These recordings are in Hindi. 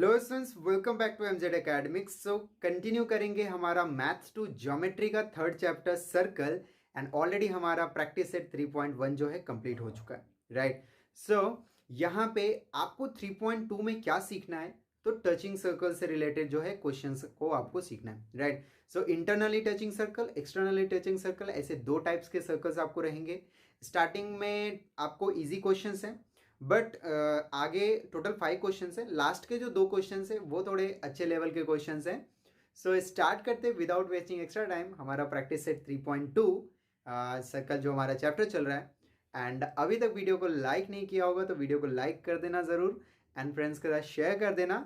Hello students, welcome back to MZ academics. So continue करेंगे हमारा मैथ्स टू ज्योमेट्री का third chapter circle. And already हमारा प्रैक्टिस सेट 3.1 जो है कंप्लीट हो चुका है, राइट। सो यहाँ पे आपको 3.2 में क्या सीखना है, तो टचिंग सर्कल से रिलेटेड जो है क्वेश्चंस को आपको सीखना है, right. So internally touching circle, externally touching circle, ऐसे दो टाइप्स के सर्कल्स आपको रहेंगे। स्टार्टिंग में आपको इजी क्वेश्चंस हैं, बट आगे टोटल 5 क्वेश्चन है। लास्ट के जो 2 क्वेश्चन है वो थोड़े अच्छे लेवल के क्वेश्चन हैं। सो स्टार्ट करते विदाउट वेस्टिंग एक्स्ट्रा टाइम हमारा प्रैक्टिस सेट 3.2 सर्कल जो हमारा चैप्टर चल रहा है। एंड अभी तक वीडियो को लाइक नहीं किया होगा तो वीडियो को लाइक कर देना ज़रूर, एंड फ्रेंड्स के साथ शेयर कर देना।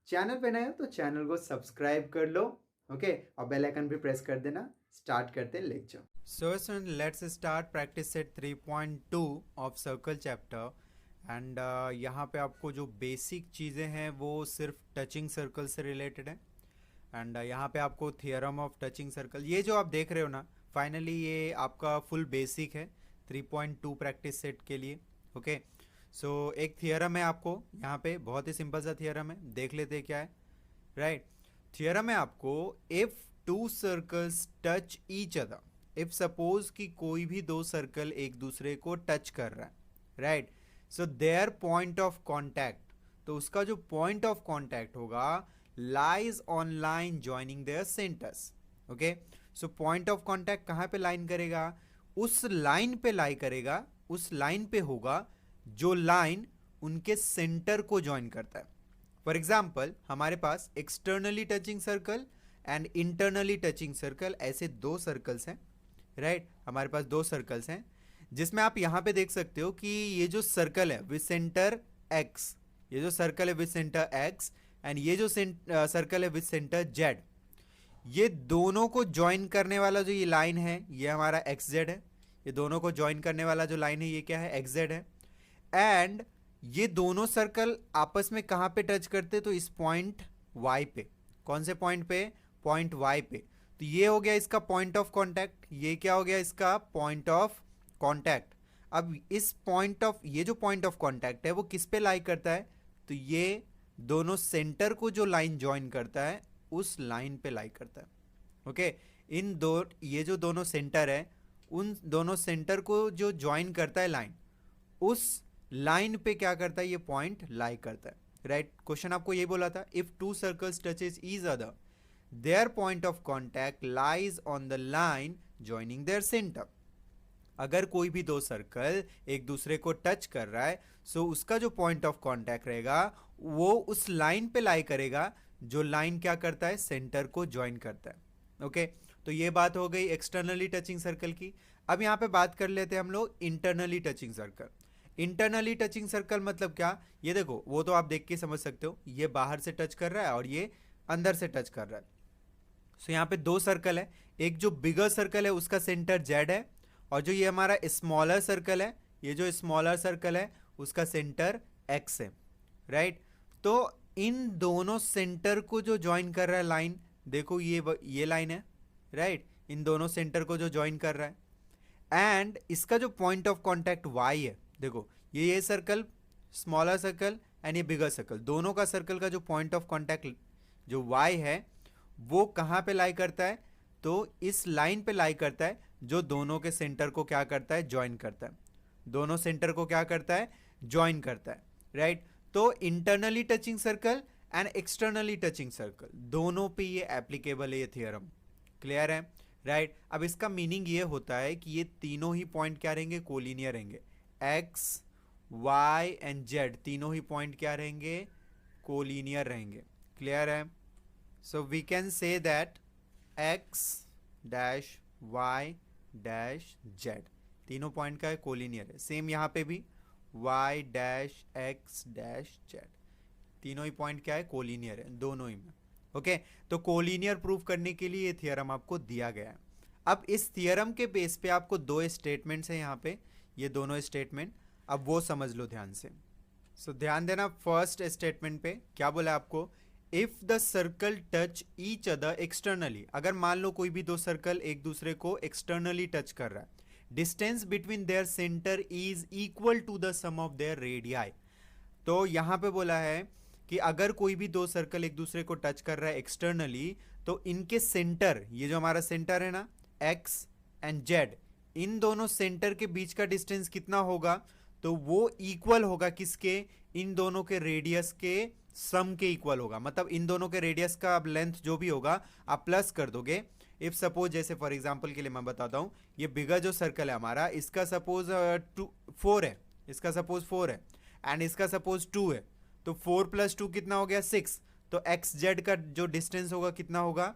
चैनल पे नए हो तो चैनल को सब्सक्राइब कर लो, ओके, और बेल आइकन भी प्रेस कर देना। स्टार्ट करते lecture. So let's start practice set 3.2 of circle chapter. And यहाँ पे आपको जो बेसिक चीज़ें हैं वो सिर्फ टचिंग सर्कल से रिलेटेड है। एंड यहाँ पे आपको थियरम ऑफ टचिंग सर्कल, ये जो आप देख रहे हो ना, फाइनली ये आपका फुल बेसिक है 3.2 प्रैक्टिस सेट के लिए, ओके। सो एक थियरम है आपको यहाँ पे, बहुत ही सिंपल सा थियरम है, देख लेते हैं क्या है, राइट। थियरम है आपको, if two circles touch each other, if suppose कि कोई भी दो सर्कल एक दूसरे को टच कर रहा है, right. So there point of contact, तो उसका जो पॉइंट ऑफ कॉन्टैक्ट होगा lies on line joining their centres, okay. So point of contact कहाँ पे लाइन करेगा, उस लाइन पे लाई करेगा, उस लाइन पे होगा जो लाइन उनके सेंटर को ज्वाइन करता है। फॉर एग्जाम्पल हमारे पास externally touching circle and internally touching circle, ऐसे दो सर्कल्स हैं, राइट। हमारे पास दो सर्कल्स हैं जिसमें आप यहां पे देख सकते हो कि ये जो सर्कल है विद सेंटर एक्स, ये जो सर्कल है विद सेंटर एक्स, एंड ये जो सर्कल है विद सेंटर जेड, ये दोनों को ज्वाइन करने वाला जो ये लाइन है ये हमारा एक्स जेड है। ये दोनों को ज्वाइन करने वाला जो लाइन है ये क्या है, एक्स जेड है। एंड ये दोनों सर्कल आपस में कहां पे टच करते, तो इस पॉइंट वाई पे। कौन से पॉइंट पे, पॉइंट वाई पे। तो ये हो गया इसका पॉइंट ऑफ कॉन्टैक्ट, ये क्या हो गया इसका पॉइंट ऑफ कॉन्टैक्ट। अब इस पॉइंट ऑफ, ये जो पॉइंट ऑफ कॉन्टैक्ट है वो किस पे लाई करता है, तो ये दोनों सेंटर को जो लाइन ज्वाइन करता है उस लाइन पे लाई करता है, ओके। इन दो, ये जो दोनों सेंटर है उन दोनों सेंटर को जो ज्वाइन करता है लाइन, उस लाइन पे क्या करता है, ये पॉइंट लाई करता है, राइट। क्वेश्चन आपको ये बोला था, if two circles touches each other their point of contact lies on the line joining there centre. अगर कोई भी दो सर्कल एक दूसरे को टच कर रहा है, सो उसका जो पॉइंट ऑफ कॉन्टैक्ट रहेगा वो उस लाइन पे लाई करेगा जो लाइन क्या करता है, सेंटर को ज्वाइन करता है, ओके। तो ये बात हो गई एक्सटर्नली टचिंग सर्कल की। अब यहां पे बात कर लेते हैं हम लोग internally touching circle. Internally touching circle मतलब क्या, ये देखो, वो तो आप देख के समझ सकते हो, ये बाहर से टच कर रहा है और ये अंदर से टच कर रहा है। सो यहाँ पे दो सर्कल है, एक जो बिगर सर्कल है उसका सेंटर जेड है, और जो ये हमारा स्मॉलर सर्कल है, ये जो स्मॉलर सर्कल है उसका सेंटर एक्स है, राइट। तो इन दोनों सेंटर को जो ज्वाइन कर रहा है लाइन, देखो ये लाइन है, राइट। इन दोनों सेंटर को जो ज्वाइन कर रहा है, एंड इसका जो पॉइंट ऑफ कॉन्टैक्ट वाई है, देखो ये सर्कल स्मॉलर सर्कल एंड ये बिगर सर्कल, दोनों का सर्कल का जो पॉइंट ऑफ कॉन्टैक्ट जो वाई है वो कहाँ पे लाई करता है, तो इस लाइन पे लाई करता है जो दोनों के सेंटर को क्या करता है, ज्वाइन करता है। दोनों सेंटर को क्या करता है, ज्वाइन करता है, राइट। तो internally touching circle and externally touching circle दोनों पे ये एप्लीकेबल है, ये थियरम क्लियर है, राइट। अब इसका मीनिंग ये होता है कि ये तीनों ही पॉइंट क्या रहेंगे, कोलिनियर रहेंगे। एक्स वाई एंड जेड तीनों ही पॉइंट क्या रहेंगे, कोलिनियर रहेंगे, क्लियर है। So we can say that X dash Y dash Z तीनों पॉइंट का कोलिनियर है। सेम यहाँ पे भी Y dash X dash Z तीनों ही पॉइंट क्या है, कोलिनियर है दोनों ही में, ओके। तो कोलिनियर प्रूव करने के लिए ये थियरम आपको दिया गया है। अब इस थियरम के बेस पे आपको दो स्टेटमेंट्स हैं यहाँ पे, ये दोनों स्टेटमेंट, अब वो समझ लो ध्यान से। सो ध्यान देना, फर्स्ट स्टेटमेंट पे क्या बोला आपको, if the circle touch each other externally, अगर मान लो कोई भी दो सर्कल एक दूसरे को एक्सटर्नली टच कर रहा है, distance between their centre is equal to the sum of their radii. तो यहां पे बोला है कि अगर कोई भी दो सर्कल एक दूसरे को टच कर रहा है एक्सटर्नली, तो इनके सेंटर, ये जो हमारा सेंटर है ना एक्स एंड जेड, इन दोनों सेंटर के बीच का डिस्टेंस कितना होगा, तो वो इक्वल होगा किसके, इन दोनों के रेडियस के सम के इक्वल होगा। मतलब इन दोनों के रेडियस का अब लेंथ जो भी होगा आप प्लस कर दोगे। इफ सपोज, जैसे फॉर एग्जांपल के लिए मैं बताता हूं, ये बिगर जो सर्कल है हमारा, इसका सपोज 4 है, इसका सपोज 4 है एंड इसका सपोज 2 है, तो 4 + 2 कितना हो गया 6। तो एक्स जेड का जो डिस्टेंस होगा कितना होगा,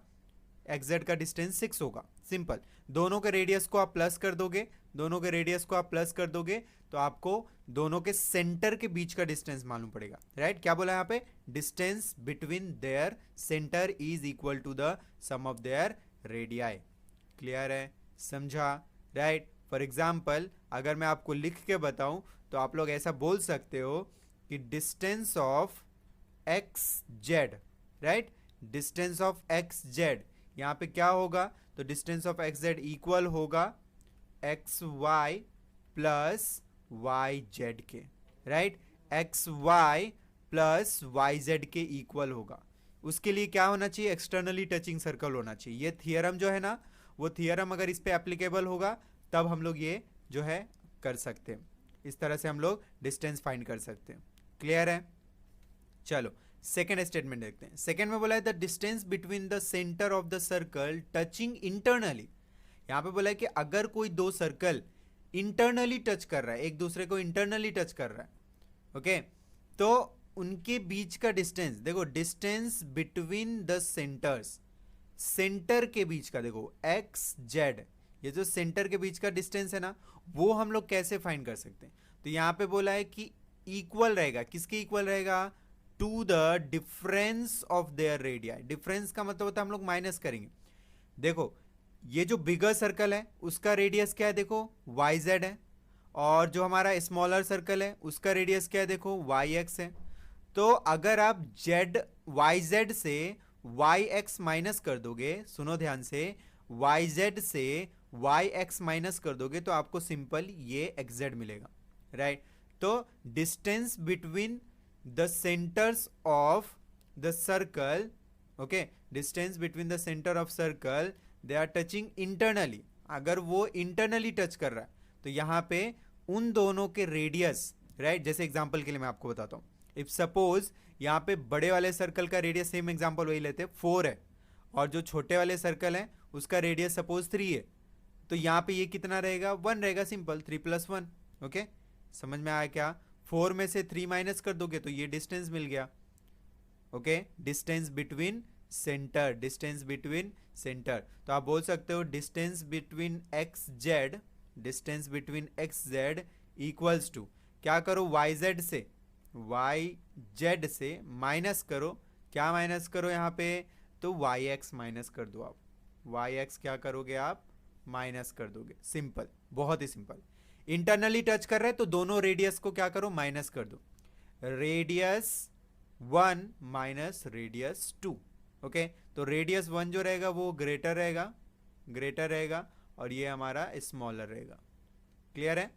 एक्स जेड का डिस्टेंस 6 होगा। सिंपल, दोनों के रेडियस को आप प्लस कर दोगे, दोनों के रेडियस को आप प्लस कर दोगे तो आपको दोनों के सेंटर के बीच का डिस्टेंस मालूम पड़ेगा। राइट, क्या बोला यहाँ पे, distance between their centre is equal to the sum of their radii. Clear है, समझा? राइट, फॉर एग्जाम्पल अगर मैं आपको लिख के बताऊं तो आप लोग ऐसा बोल सकते हो कि distance of X Z, right, distance of X Z, यहां पे क्या होगा, तो distance of X Z equal होगा X Y plus Y Z के। Right, X Y plus Y Z के इक्वल होगा। उसके लिए क्या होना चाहिए, एक्सटर्नली टचिंग सर्कल होना चाहिए। ये थियरम जो है ना, वो थियरम अगर इस पे एप्लीकेबल होगा तब हम लोग ये जो है कर सकते हैं। इस तरह से हम लोग डिस्टेंस फाइंड कर सकते हैं। क्लियर है? चलो सेकेंड स्टेटमेंट देखते हैं। सेकेंड में बोला है the distance between the centre of the circle touching internally. यहां पे बोला है कि अगर कोई दो सर्कल इंटरनली टच कर रहा है, एक दूसरे को इंटरनली टच कर रहा है, ओके, तो उनके बीच का डिस्टेंस देखो, distance between the centres, centre के बीच का देखो एक्स जेड, ये जो सेंटर के बीच का डिस्टेंस है ना, वो हम लोग कैसे फाइंड कर सकते हैं। तो यहां पे बोला है कि इक्वल रहेगा, किसके इक्वल रहेगा, to the difference of their radii. Difference का मतलब होता है हम लोग माइनस करेंगे। देखो ये जो बिगर सर्कल है उसका रेडियस क्या है, देखो वाई जेड है, और जो हमारा स्मॉलर सर्कल है उसका रेडियस क्या है, देखो वाई एक्स है। तो अगर आप जेड वाई जेड से वाई एक्स माइनस कर दोगे, सुनो ध्यान से, वाई जेड से वाई एक्स माइनस कर दोगे तो आपको सिंपल ये एक्स जेड मिलेगा। राइट, तो distance between the centres of the circle, okay, distance between the centre of circle, they are touching internally. अगर वो इंटरनली टच कर रहा है तो यहां पे उन दोनों के रेडियस, राइट, जैसे एग्जांपल के लिए मैं आपको बताता हूं, इफ सपोज यहां पे बड़े वाले सर्कल का रेडियस, सेम एग्जांपल वही लेते हैं, 4 है, और जो छोटे वाले सर्कल है उसका रेडियस सपोज 3 है, तो यहां पे ये कितना रहेगा, 1 रहेगा। सिंपल, 3 + 1। ओके, समझ में आया क्या? 4 में से 3 माइनस कर दोगे तो ये डिस्टेंस मिल गया। Okay, distance between centre, distance between centre, तो आप बोल सकते हो distance between X Z, distance between X Z equals to, क्या करो, वाई जेड से, वाई जेड से माइनस करो, क्या माइनस करो यहाँ पे, तो वाई एक्स माइनस कर दो। आप वाई एक्स क्या करोगे, आप माइनस कर दोगे। सिंपल, बहुत ही सिंपल। इंटरनली टच कर रहे हैं तो दोनों रेडियस को क्या करो, माइनस कर दो। Radius 1 minus radius 2। ओके, तो रेडियस 1 जो रहेगा वो ग्रेटर रहेगा, ग्रेटर रहेगा, और ये हमारा स्मॉलर रहेगा। क्लियर है?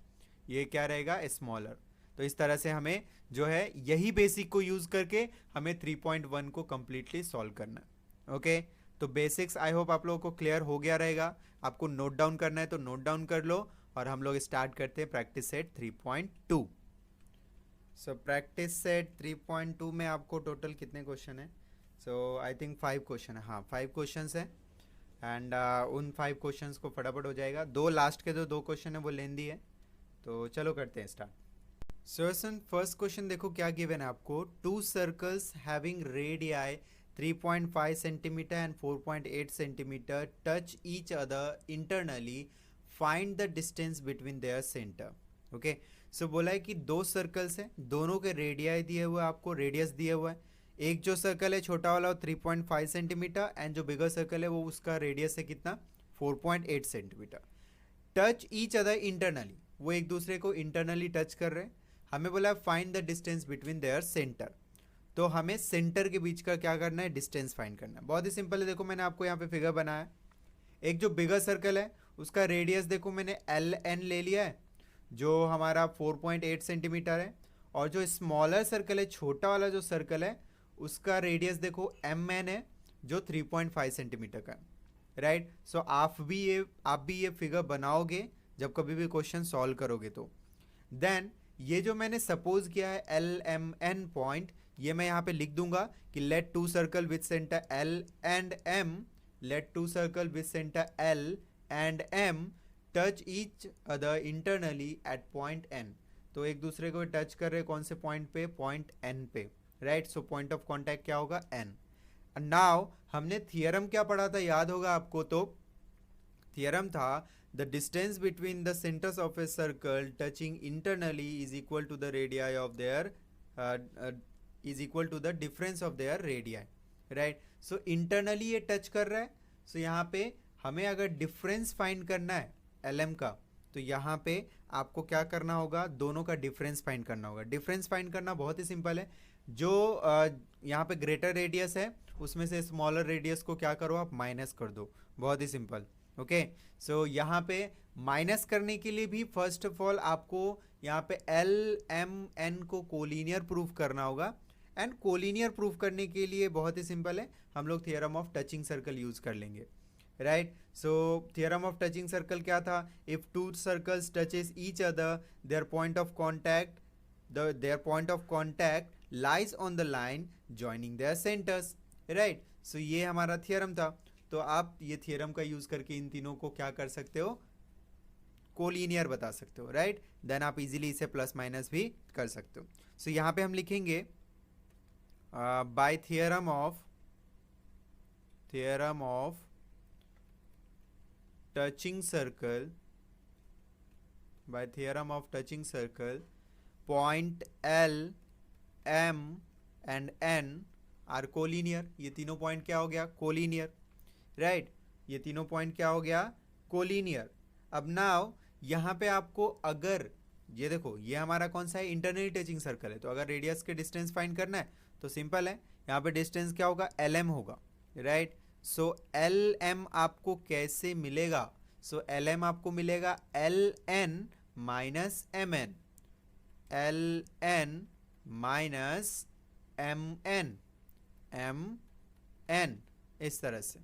ये क्या रहेगा, स्मॉलर। तो इस तरह से हमें जो है यही बेसिक को यूज करके हमें 3.1 को कंप्लीटली सॉल्व करना है। ओके, तो बेसिक्स आई होप आप लोगों को क्लियर हो गया रहेगा। आपको नोट डाउन करना है तो नोट डाउन कर लो, और हम लोग स्टार्ट करते हैं practice set 3.2। So practice set 3.2 में आपको टोटल कितने क्वेश्चन है? सो आई थिंक 5 क्वेश्चन है। हाँ, 5 क्वेश्चन है, एंड उन 5 क्वेश्चंस को फटाफट हो जाएगा। दो लास्ट के जो 2 क्वेश्चन है वो लेंदी है, तो चलो करते हैं स्टार्ट। सो फर्स्ट क्वेश्चन देखो क्या गिवन है आपको, 2 circles having radii 3.5 centimetre and 4.8 centimetre touch each other internally, find the distance between their centre. Okay, so बोला है कि 2 सर्कल्स हैं, दोनों के रेडियाई दिए हुए, आपको रेडियस दिए हुआ है। एक जो सर्कल है छोटा वाला 3.5 सेंटीमीटर, एंड जो बिगर सर्कल है वो उसका रेडियस है कितना, 4.8 centimetre. Touch each other internally, वो एक दूसरे को इंटरनली टच कर रहे हैं। हमें बोला find the distance between their centre, तो हमें सेंटर के बीच का क्या करना है, डिस्टेंस फाइंड करना है। बहुत ही सिंपल है, देखो मैंने आपको यहाँ पे फिगर बनाया। एक जो बिगर सर्कल है उसका रेडियस देखो मैंने एल एन ले लिया है, जो हमारा 4.8 सेंटीमीटर है, और जो स्मॉलर सर्कल है, छोटा वाला जो सर्कल है, उसका रेडियस देखो mn है, जो 3.5 सेंटीमीटर का है, राइट। सो आप भी ये फिगर बनाओगे जब कभी भी क्वेश्चन सॉल्व करोगे तो। देन ये जो मैंने सपोज किया है LMN पॉइंट, ये मैं यहाँ पे लिख दूंगा कि let two circle with centre L and M, let two circle with centre L and M touch each other internally at point N। तो एक दूसरे को टच कर रहे कौन से पॉइंट पे, पॉइंट N पे, right. So point of contact क्या होगा, N। नाउ हमने थियरम क्या पढ़ा था, याद होगा आपको, तो थियरम था the distance between the centers of a circle touching internally is equal to the radii of their is equal to the difference of their radii, right। so internally ये टच कर रहा है, so यहाँ पे हमें अगर डिफरेंस फाइंड करना है LM का, तो यहाँ पे आपको क्या करना होगा, दोनों का डिफरेंस फाइंड करना होगा। डिफरेंस फाइंड करना बहुत ही सिंपल है, जो यहाँ पे ग्रेटर रेडियस है उसमें से स्मॉलर रेडियस को क्या करो आप, माइनस कर दो, बहुत ही सिंपल। ओके, सो यहाँ पे माइनस करने के लिए भी फर्स्ट ऑफ ऑल आपको यहाँ पे LMN को कोलिनियर प्रूफ करना होगा, एंड कोलिनियर प्रूफ करने के लिए बहुत ही सिंपल है, हम लोग theorem of touching circle use कर लेंगे, right. So theorem of touching circle क्या था, if two circles touches each other their point of contact lies on the line joining their centres, right. So ये हमारा थियरम था। तो आप ये थियरम का यूज करके इन तीनों को क्या कर सकते हो, कोलिनियर बता सकते हो, राइट। देन आप इजीली इसे प्लस माइनस भी कर सकते हो। सो यहाँ पे हम लिखेंगे by theorem of touching circle, point L, M and N are collinear. ये तीनों पॉइंट क्या हो गया, कोलिनियर, राइट। ये तीनों पॉइंट क्या हो गया, कोलिनियर। अब नाउ यहाँ पे आपको अगर ये देखो, ये हमारा कौन सा है, इंटरनली टचिंग सर्कल है, तो अगर रेडियस के डिस्टेंस फाइंड करना है तो सिंपल है, यहाँ पे डिस्टेंस क्या होगा, LM होगा, राइट। सो LM आपको कैसे मिलेगा, सो LM आपको मिलेगा LN minus MN, LN minus MN, इस तरह से,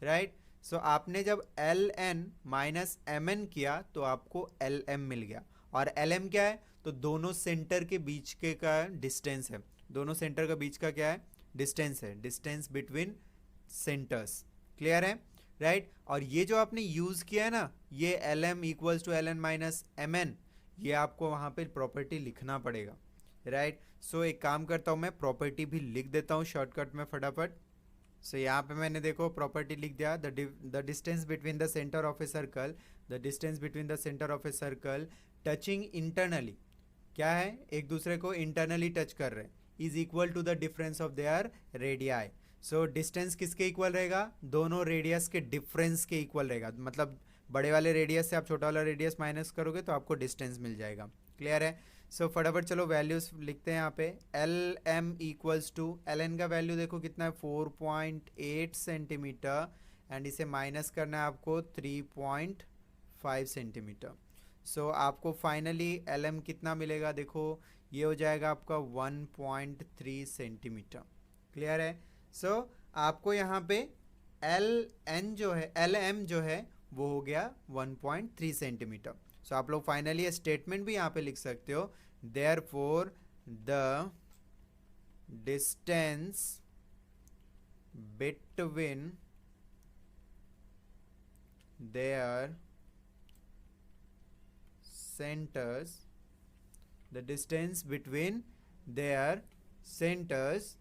राइट। सो आपने जब LN माइनस MN किया तो आपको LM मिल गया, और LM क्या है, तो दोनों सेंटर के बीच के का डिस्टेंस है, दोनों सेंटर का बीच का क्या है, डिस्टेंस है, डिस्टेंस बिटवीन सेंटर्स, क्लियर है, राइट। और ये जो आपने यूज किया है ना, ये LM equals to LN minus MN, ये आपको वहां पे प्रॉपर्टी लिखना पड़ेगा, राइट। सो एक काम करता हूं, मैं प्रॉपर्टी भी लिख देता हूं शॉर्टकट में फटाफट। सो यहाँ पे मैंने देखो प्रॉपर्टी लिख दिया, the distance between the centre of a circle, touching internally, क्या है, एक दूसरे को इंटरनली टच कर रहे हैं, is equal to the difference of their radii. So distance किसके इक्वल रहेगा, दोनों रेडियस के डिफरेंस के इक्वल रहेगा, मतलब बड़े वाले रेडियस से आप छोटा वाला रेडियस माइनस करोगे तो आपको डिस्टेंस मिल जाएगा, क्लियर है। सो फटाफट चलो वैल्यूज लिखते हैं यहाँ पे, LM इक्वल्स टू, LN का वैल्यू देखो कितना है, 4.8 सेंटीमीटर, एंड इसे माइनस करना है आपको 3.5 सेंटीमीटर। सो आपको फाइनली LM कितना मिलेगा, देखो ये हो जाएगा आपका 1.3 सेंटीमीटर, क्लियर है। सो आपको यहाँ पे LM जो है वो हो गया 1.3 सेंटीमीटर। सो आप लोग फाइनली स्टेटमेंट भी यहाँ पे लिख सकते हो, therefore the distance between there centres, the distance between there centres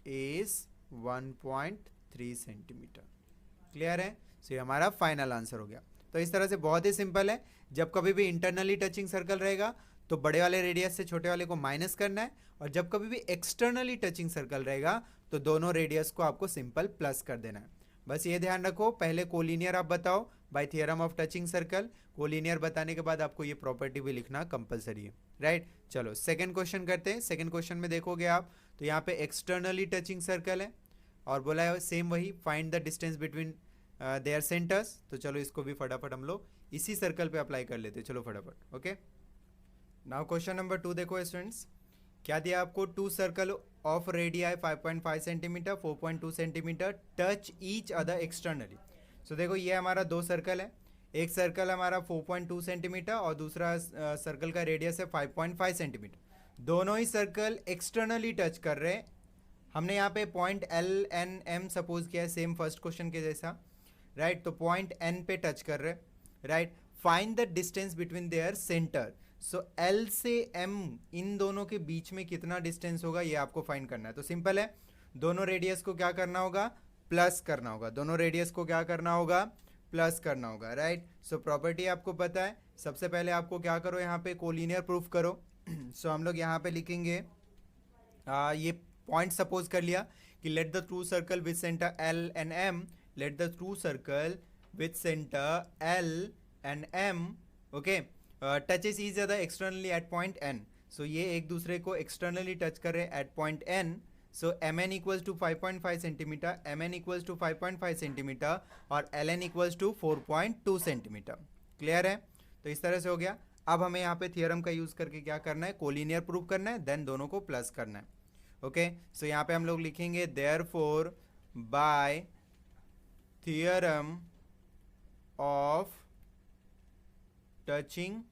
is 1.3 centimetre, clear है। सो ये हमारा फाइनल आंसर हो गया। तो इस तरह से बहुत ही सिंपल है, जब कभी भी इंटरनली टचिंग सर्कल रहेगा तो बड़े वाले रेडियस से छोटे वाले को माइनस करना है, और जब कभी भी एक्सटर्नली टचिंग सर्कल रहेगा तो दोनों रेडियस को आपको सिंपल प्लस कर देना है। बस ये ध्यान रखो, पहले कोलिनियर आप बताओ by theorem of touching circle, collinear बताने के बाद आपको ये प्रॉपर्टी भी लिखना कंपलसरी है, राइट। चलो सेकंड क्वेश्चन करते हैं। सेकंड क्वेश्चन में देखोगे आप तो यहाँ पे एक्सटर्नली टचिंग सर्कल है, और बोला है सेम वही, find the distance between there centres. तो चलो इसको भी फटाफट हम लोग इसी सर्कल पे अप्लाई कर लेते हैं, चलो फटाफट। ओके, नाउ क्वेश्चन नंबर 2 देखो स्टूडेंट्स, क्या दिया आपको, two circle of radii 5.5 centimetre 4.2 centimetre touch each other externally. So देखो ये हमारा दो सर्कल है, एक सर्कल हमारा 4.2 सेंटीमीटर और दूसरा सर्कल का रेडियस है 5.5 सेंटीमीटर। दोनों ही सर्कल एक्सटर्नली टच कर रहे हैं। हमने यहाँ पे point L N M suppose किया है, सेम फर्स्ट क्वेश्चन के जैसा, राइट। तो पॉइंट एन पे टच कर रहे हैं, right. Find the distance between their centre. So L से एम इन दोनों के बीच में कितना डिस्टेंस होगा ये आपको फाइंड करना है। तो सिंपल है, दोनों रेडियस को क्या करना होगा, प्लस करना होगा। दोनों रेडियस को क्या करना होगा, प्लस करना होगा, राइट। सो प्रॉपर्टी आपको पता है, सबसे पहले आपको क्या करो, यहाँ पे कोलिनियर प्रूफ करो। सो हम लोग यहाँ पे लिखेंगे ये पॉइंट सपोज कर लिया कि let the two circle with centre L and M, let the two circle with centre L and M, okay, touches each other externally at point N. So ये एक दूसरे को एक्सटर्नली टच कर रहे हैं at point N. So M N equals to 5.5 centimetre, M N equals to 5.5 centimetre और L N equals to 4.2 centimetre. Clear है? तो इस तरह से हो गया। अब हमें यहाँ पे थियरम का यूज करके क्या करना है, कोलिनियर प्रूफ करना है, देन दोनों को प्लस करना है। ओके, सो यहाँ पे हम लोग लिखेंगे therefore by theorem of touching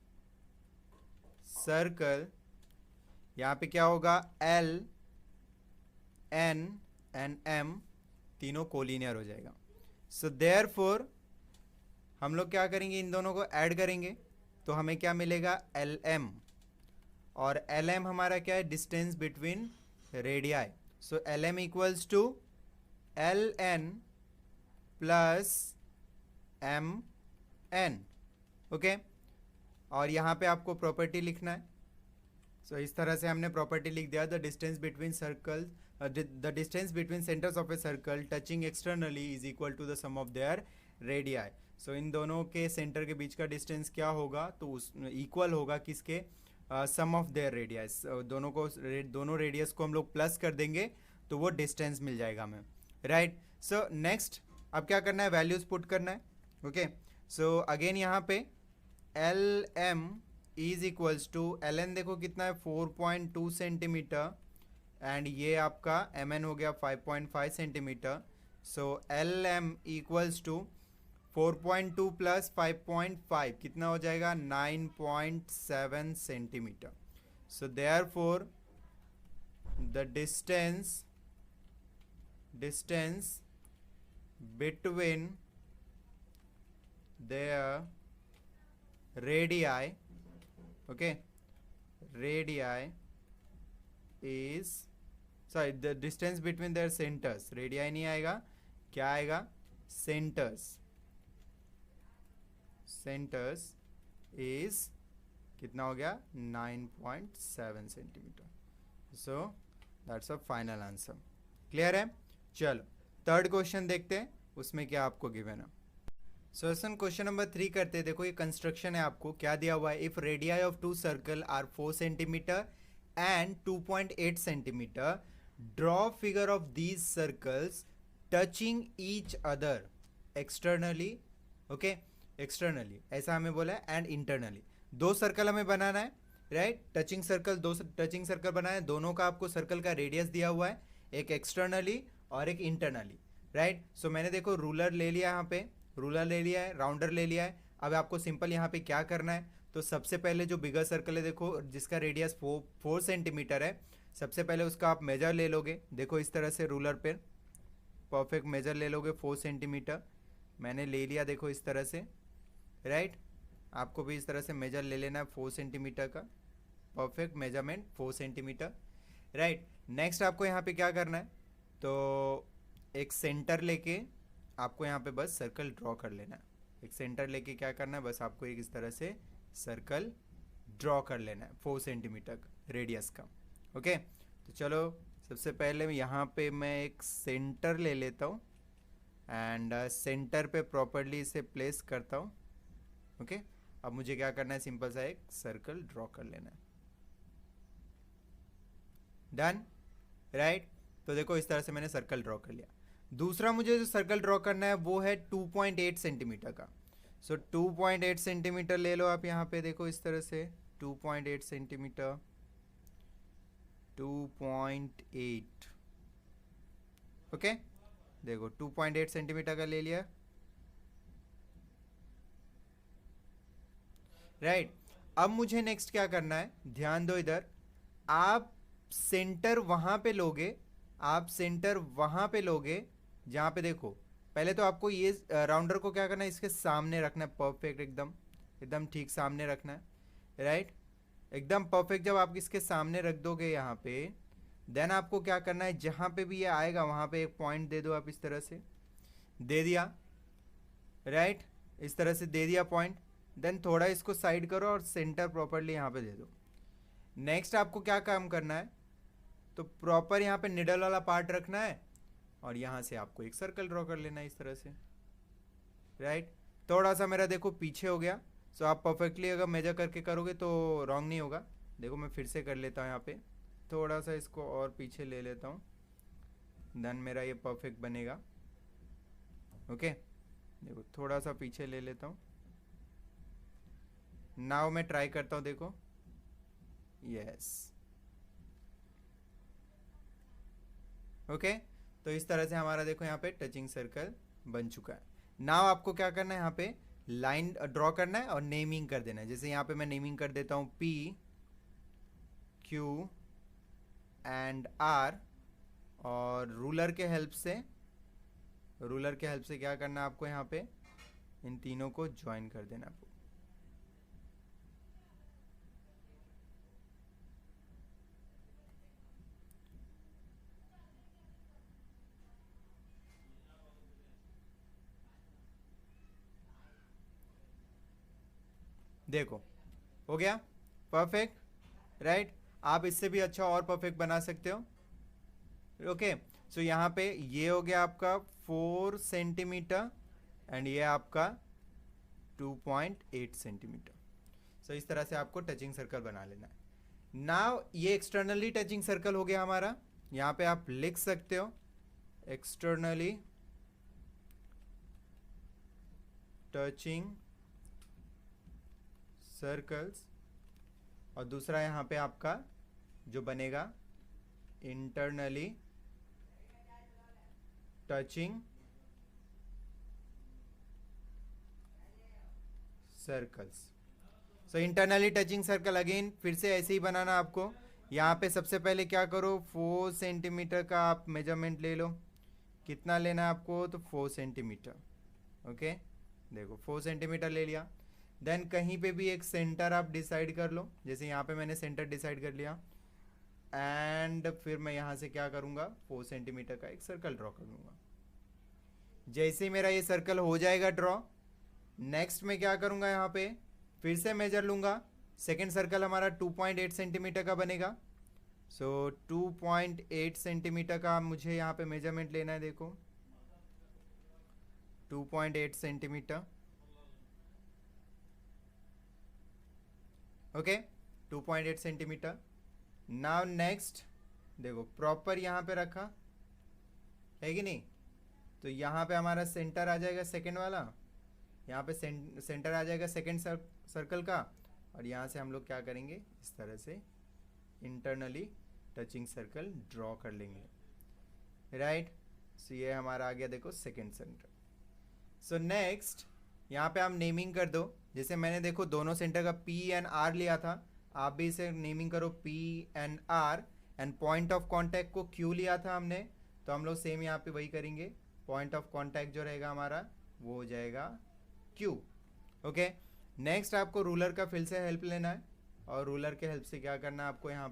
circle, यहाँ पे क्या होगा, एल एन एंड एम तीनों कोलिनियर हो जाएगा। सो देयरफॉर हम लोग क्या करेंगे, इन दोनों को ऐड करेंगे तो हमें क्या मिलेगा, एल एम। और एल एम हमारा क्या है, distance between radii. So L M equals to L N plus M N, okay. और यहाँ पे आपको प्रॉपर्टी लिखना है। सो इस तरह से हमने प्रॉपर्टी लिख दिया, the distance between circle, the distance between centres of a circle touching externally is equal to the sum of their radii. So इन दोनों के सेंटर के बीच का डिस्टेंस क्या होगा, तो उस इक्वल होगा किसके, सम ऑफ देयर रेडियस। दोनों रेडियस को हम लोग प्लस कर देंगे तो वो डिस्टेंस मिल जाएगा हमें, राइट। सो नेक्स्ट अब क्या करना है, वैल्यूज पुट करना है, ओके। सो अगेन यहाँ पे L M is equals to, L N देखो कितना है 4.2 सेंटीमीटर एंड ये आपका एम एन हो गया 5.5 centimetre. So L M equals to 4.2 plus 5.5 कितना हो जाएगा, 9.7 centimetre. So therefore the distance between their radii, okay, radii is, sorry, the distance between their centers, radii नहीं आएगा, क्या आएगा, centers is कितना हो गया, 9.7 centimetre. So that's a final answer. Clear है? चलो थर्ड क्वेश्चन देखते हैं उसमें क्या आपको गिवन है। सो क्वेश्चन नंबर 3 करते हैं। देखो ये कंस्ट्रक्शन है, आपको क्या दिया हुआ है, if radii of two circle are 4 centimetre and 2.8 centimetre, draw figure of these circles touching each other externally, okay, externally ऐसा हमें बोला है, एंड इंटरनली। दो सर्कल हमें बनाना है, राइट, टचिंग सर्कल, दो टचिंग सर्कल बनाना है, दोनों का आपको सर्कल का रेडियस दिया हुआ है, एक एक्सटर्नली और एक इंटरनली, राइट। सो मैंने देखो रूलर ले लिया, यहाँ पे रूलर ले लिया है, राउंडर ले लिया है। अब आपको सिंपल यहाँ पे क्या करना है, तो सबसे पहले जो बिगर सर्कल है देखो जिसका रेडियस 4 सेंटीमीटर है, सबसे पहले उसका आप मेजर ले लोगे। देखो इस तरह से रूलर पे परफेक्ट मेजर ले लोगे 4 सेंटीमीटर, मैंने ले लिया देखो इस तरह से, राइट। आपको भी इस तरह से मेजर ले लेना है 4 सेंटीमीटर का, perfect measurement 4 centimetre, right. Next आपको यहाँ पे क्या करना है, तो एक सेंटर लेके आपको यहाँ पे बस सर्कल ड्रॉ कर लेना है। एक सेंटर लेके क्या करना है, बस आपको एक इस तरह से सर्कल ड्रॉ कर लेना है 4 सेंटीमीटर रेडियस का, ओके। तो चलो सबसे पहले यहाँ पे मैं एक सेंटर ले लेता हूँ एंड सेंटर पे प्रॉपरली इसे प्लेस करता हूँ, ओके। अब मुझे क्या करना है, सिंपल सा एक सर्कल ड्रॉ कर लेना है, डन, राइट। तो देखो इस तरह से मैंने सर्कल ड्रॉ कर लिया। दूसरा मुझे जो सर्कल ड्रॉ करना है वो है 2.8 सेंटीमीटर का। सो 2.8 सेंटीमीटर ले लो आप यहाँ पे, देखो इस तरह से 2.8 सेंटीमीटर, 2.8, ओके। देखो 2.8 सेंटीमीटर का ले लिया, राइट। अब मुझे नेक्स्ट क्या करना है, ध्यान दो इधर। आप सेंटर वहां पे लोगे, आप सेंटर वहां पे लोगे जहां पे देखो, पहले तो आपको ये राउंडर को क्या करना है, इसके सामने रखना है, परफेक्ट, एकदम एकदम ठीक सामने रखना है, राइट। एकदम परफेक्ट जब आप इसके सामने रख दोगे यहाँ पे, देन आपको क्या करना है, जहां पे भी ये आएगा वहां पे एक पॉइंट दे दो आप, इस तरह से दे दिया, राइट, इस तरह से दे दिया पॉइंट। देन थोड़ा इसको साइड करो और सेंटर प्रॉपरली यहाँ पे दे दो। नेक्स्ट आपको क्या काम करना है, तो प्रॉपर यहाँ पे निडल वाला पार्ट रखना है और यहाँ से आपको एक सर्कल ड्रॉ कर लेना है इस तरह से, राइट। थोड़ा सा मेरा देखो पीछे हो गया, सो आप परफेक्टली अगर मेजर करके करोगे तो रॉन्ग नहीं होगा। देखो मैं फिर से कर लेता हूँ, यहाँ पे थोड़ा सा इसको और पीछे ले लेता हूँ, देन मेरा ये परफेक्ट बनेगा, ओके। देखो थोड़ा सा पीछे ले लेता हूँ, नाउ मैं ट्राई करता हूँ, देखो, यस, ओके। तो इस तरह से हमारा देखो यहाँ पे टचिंग सर्कल बन चुका है। नाउ आपको क्या करना है, यहाँ पे लाइन ड्रॉ करना है और नेमिंग कर देना है। जैसे यहाँ पे मैं नेमिंग कर देता हूँ P, Q एंड R, और रूलर के हेल्प से क्या करना है आपको, यहाँ पे इन तीनों को ज्वाइन कर देना आपको। देखो हो गया परफेक्ट, राइट। आप इससे भी अच्छा और परफेक्ट बना सकते हो, ओके। सो यहाँ पे ये हो गया आपका 4 सेंटीमीटर एंड ये आपका 2.8 सेंटीमीटर। सो इस तरह से आपको टचिंग सर्कल बना लेना है। नाउ ये एक्सटर्नली टचिंग सर्कल हो गया हमारा। यहाँ पे आप लिख सकते हो एक्सटर्नली टचिंग सर्कल्स, और दूसरा यहाँ पे आपका जो बनेगा इंटरनली टचिंग सर्कल्स। सो इंटरनली टचिंग सर्कल अगेन फिर से ऐसे ही बनाना आपको। यहाँ पे सबसे पहले क्या करो, 4 सेंटीमीटर का आप मेजरमेंट ले लो। कितना लेना है आपको, तो 4 सेंटीमीटर, ओके। देखो 4 सेंटीमीटर ले लिया। देन कहीं पे भी एक सेंटर आप डिसाइड कर लो, जैसे यहाँ पे मैंने सेंटर डिसाइड कर लिया, एंड फिर मैं यहाँ से क्या करूँगा, 4 सेंटीमीटर का एक सर्कल ड्रॉ कर लूँगा। जैसे ही मेरा ये सर्कल हो जाएगा ड्रॉ, नेक्स्ट मैं क्या करूँगा, यहाँ पे फिर से मेजर लूँगा। सेकेंड सर्कल हमारा 2.8 सेंटीमीटर का बनेगा। सो 2.8 सेंटीमीटर का मुझे यहाँ पे मेजरमेंट लेना है। देखो 2.8 centimetre, okay, 2.8 centimetre. Now next देखो प्रॉपर यहाँ पे रखा है कि नहीं, तो यहाँ पे हमारा सेंटर आ जाएगा सेकेंड वाला, यहाँ पे सेंटर आ जाएगा सेकेंड सर्कल का, और यहाँ से हम लोग क्या करेंगे, इस तरह से इंटरनली टचिंग सर्कल ड्रॉ कर लेंगे, राइट। सो ये हमारा आ गया देखो सेकेंड सेंटर। सो नेक्स्ट यहाँ पे आप नेमिंग कर दो। जैसे मैंने देखो दोनों सेंटर का P एंड R लिया था, आप भी इसे नेमिंग करो P and R, and point of contact को Q लिया था हमने, तो हम लोग सेम यहाँ पे वही करेंगे। पॉइंट ऑफ कांटेक्ट जो रहेगा हमारा वो हो जाएगा Q, ओके। नेक्स्ट आपको रूलर का फिर से हेल्प लेना है, और रूलर के हेल्प से क्या करना है आपको, यहाँ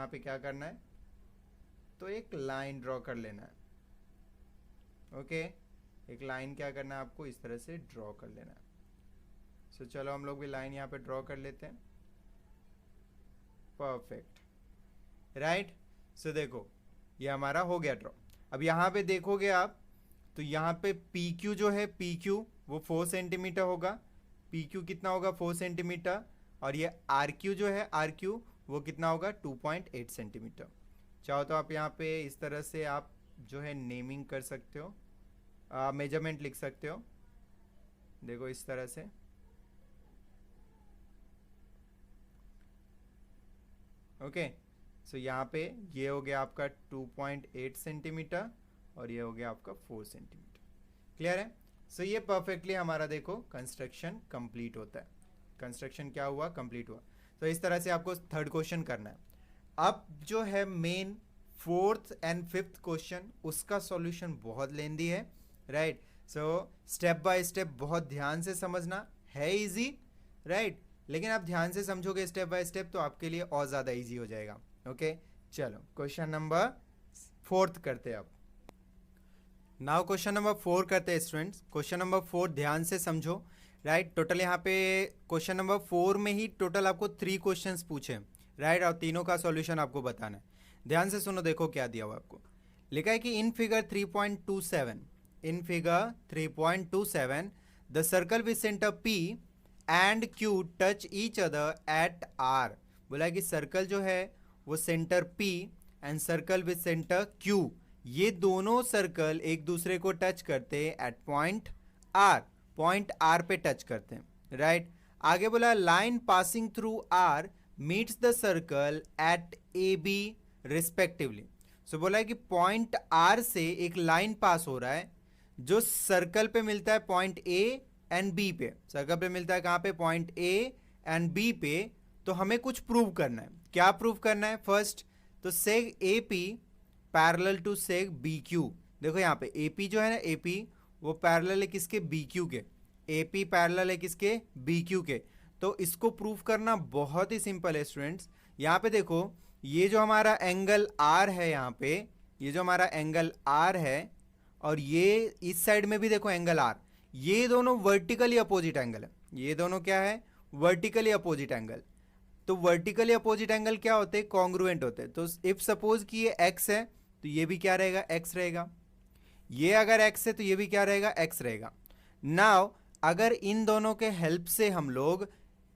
पे क्या करना है, तो एक लाइन ड्रॉ कर लेना है, ओके। एक लाइन क्या करना है आपको, इस तरह से ड्रॉ कर लेना है। सो चलो हम लोग भी लाइन यहाँ पे ड्रॉ कर लेते हैं, परफेक्ट, राइट। सो देखो ये हमारा हो गया ड्रॉ। अब यहाँ पे देखोगे आप, तो यहाँ पे PQ जो है, PQ वो 4 सेंटीमीटर होगा। PQ कितना होगा, 4 सेंटीमीटर, और ये RQ जो है, RQ वो कितना होगा, 2.8 सेंटीमीटर। चाहो तो आप यहाँ पे इस तरह से आप जो है नेमिंग कर सकते हो, मेजरमेंट लिख सकते हो। देखो इस तरह से ओके, सो यहाँ पे ये हो गया आपका 2.8 सेंटीमीटर और ये हो गया आपका 4 सेंटीमीटर। क्लियर है? सो ये परफेक्टली हमारा देखो कंस्ट्रक्शन कंप्लीट होता है। कंस्ट्रक्शन क्या हुआ? कंप्लीट हुआ। तो इस तरह से आपको थर्ड क्वेश्चन करना है। अब जो है main fourth and fifth question, उसका सॉल्यूशन बहुत लेंदी है, right? So step by step बहुत ध्यान से समझना है, इजी, राइट? लेकिन आप ध्यान से समझोगे स्टेप बाय स्टेप तो आपके लिए और ज़्यादा इजी हो जाएगा। ओके, चलो क्वेश्चन नंबर फोर्थ करते हैं अब। नाउ क्वेश्चन नंबर 4 करते हैं स्टूडेंट्स। क्वेश्चन नंबर 4 ध्यान से समझो, राइट? टोटल यहाँ पे क्वेश्चन नंबर 4 में ही टोटल आपको 3 क्वेश्चंस पूछे, राइट? और तीनों का सॉल्यूशन आपको बताना है। ध्यान से सुनो, देखो क्या दिया हुआ आपको। लिखा है कि in figure 3.27, in figure 3.27 the circle with centre P and Q touch each other at R। बोला कि सर्कल जो है वो centre P and circle with centre Q, ये दोनों सर्कल एक दूसरे को टच करते हैं एट पॉइंट R पे टच करते हैं, राइट? आगे बोला line passing through R meets the circle at AB respectively. So बोला है कि पॉइंट R से एक लाइन पास हो रहा है जो सर्कल पे मिलता है पॉइंट A एंड B पे। सर्कल पे मिलता है कहाँ पे? पॉइंट A एंड B पे। तो हमें कुछ प्रूव करना है। क्या प्रूव करना है? फर्स्ट तो seg AP parallel to seg BQ। देखो यहाँ पे AP जो है ना, AP वो पैरेलल है किसके? BQ के। AP पैरेलल है किसके? BQ के। तो इसको प्रूव करना बहुत ही सिंपल है स्टूडेंट्स। यहाँ पे देखो, ये जो हमारा एंगल R है, यहाँ पे ये जो हमारा एंगल R है और ये इस साइड में भी देखो एंगल R, ये दोनों वर्टिकली अपोजिट एंगल है। ये दोनों क्या है? Vertically opposite angle. तो वर्टिकली अपोजिट एंगल क्या होते हैं? कॉन्ग्रुएंट होते हैं। तो इफ सपोज कि ये x है तो ये भी क्या रहेगा? x रहेगा। ये अगर x है तो ये भी क्या रहेगा? x रहेगा। नाउ अगर इन दोनों के हेल्प से हम लोग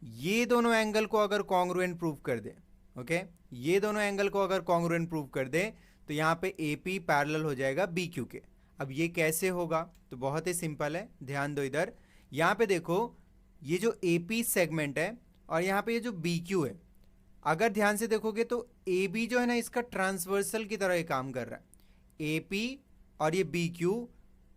ये दोनों एंगल को अगर कॉन्ग्रुएंट प्रूव कर दें, ओके, ये दोनों एंगल को अगर कॉन्ग्रुएंट प्रूव कर दें तो यहाँ पे AP पैरेलल हो जाएगा BQ के। अब ये कैसे होगा? तो बहुत ही सिंपल है, ध्यान दो इधर। यहाँ पे देखो, ये जो AP सेगमेंट है और यहाँ पे ये जो BQ है, अगर ध्यान से देखोगे तो AB जो है ना, इसका ट्रांसवर्सल की तरह ये काम कर रहा है। AP और ये BQ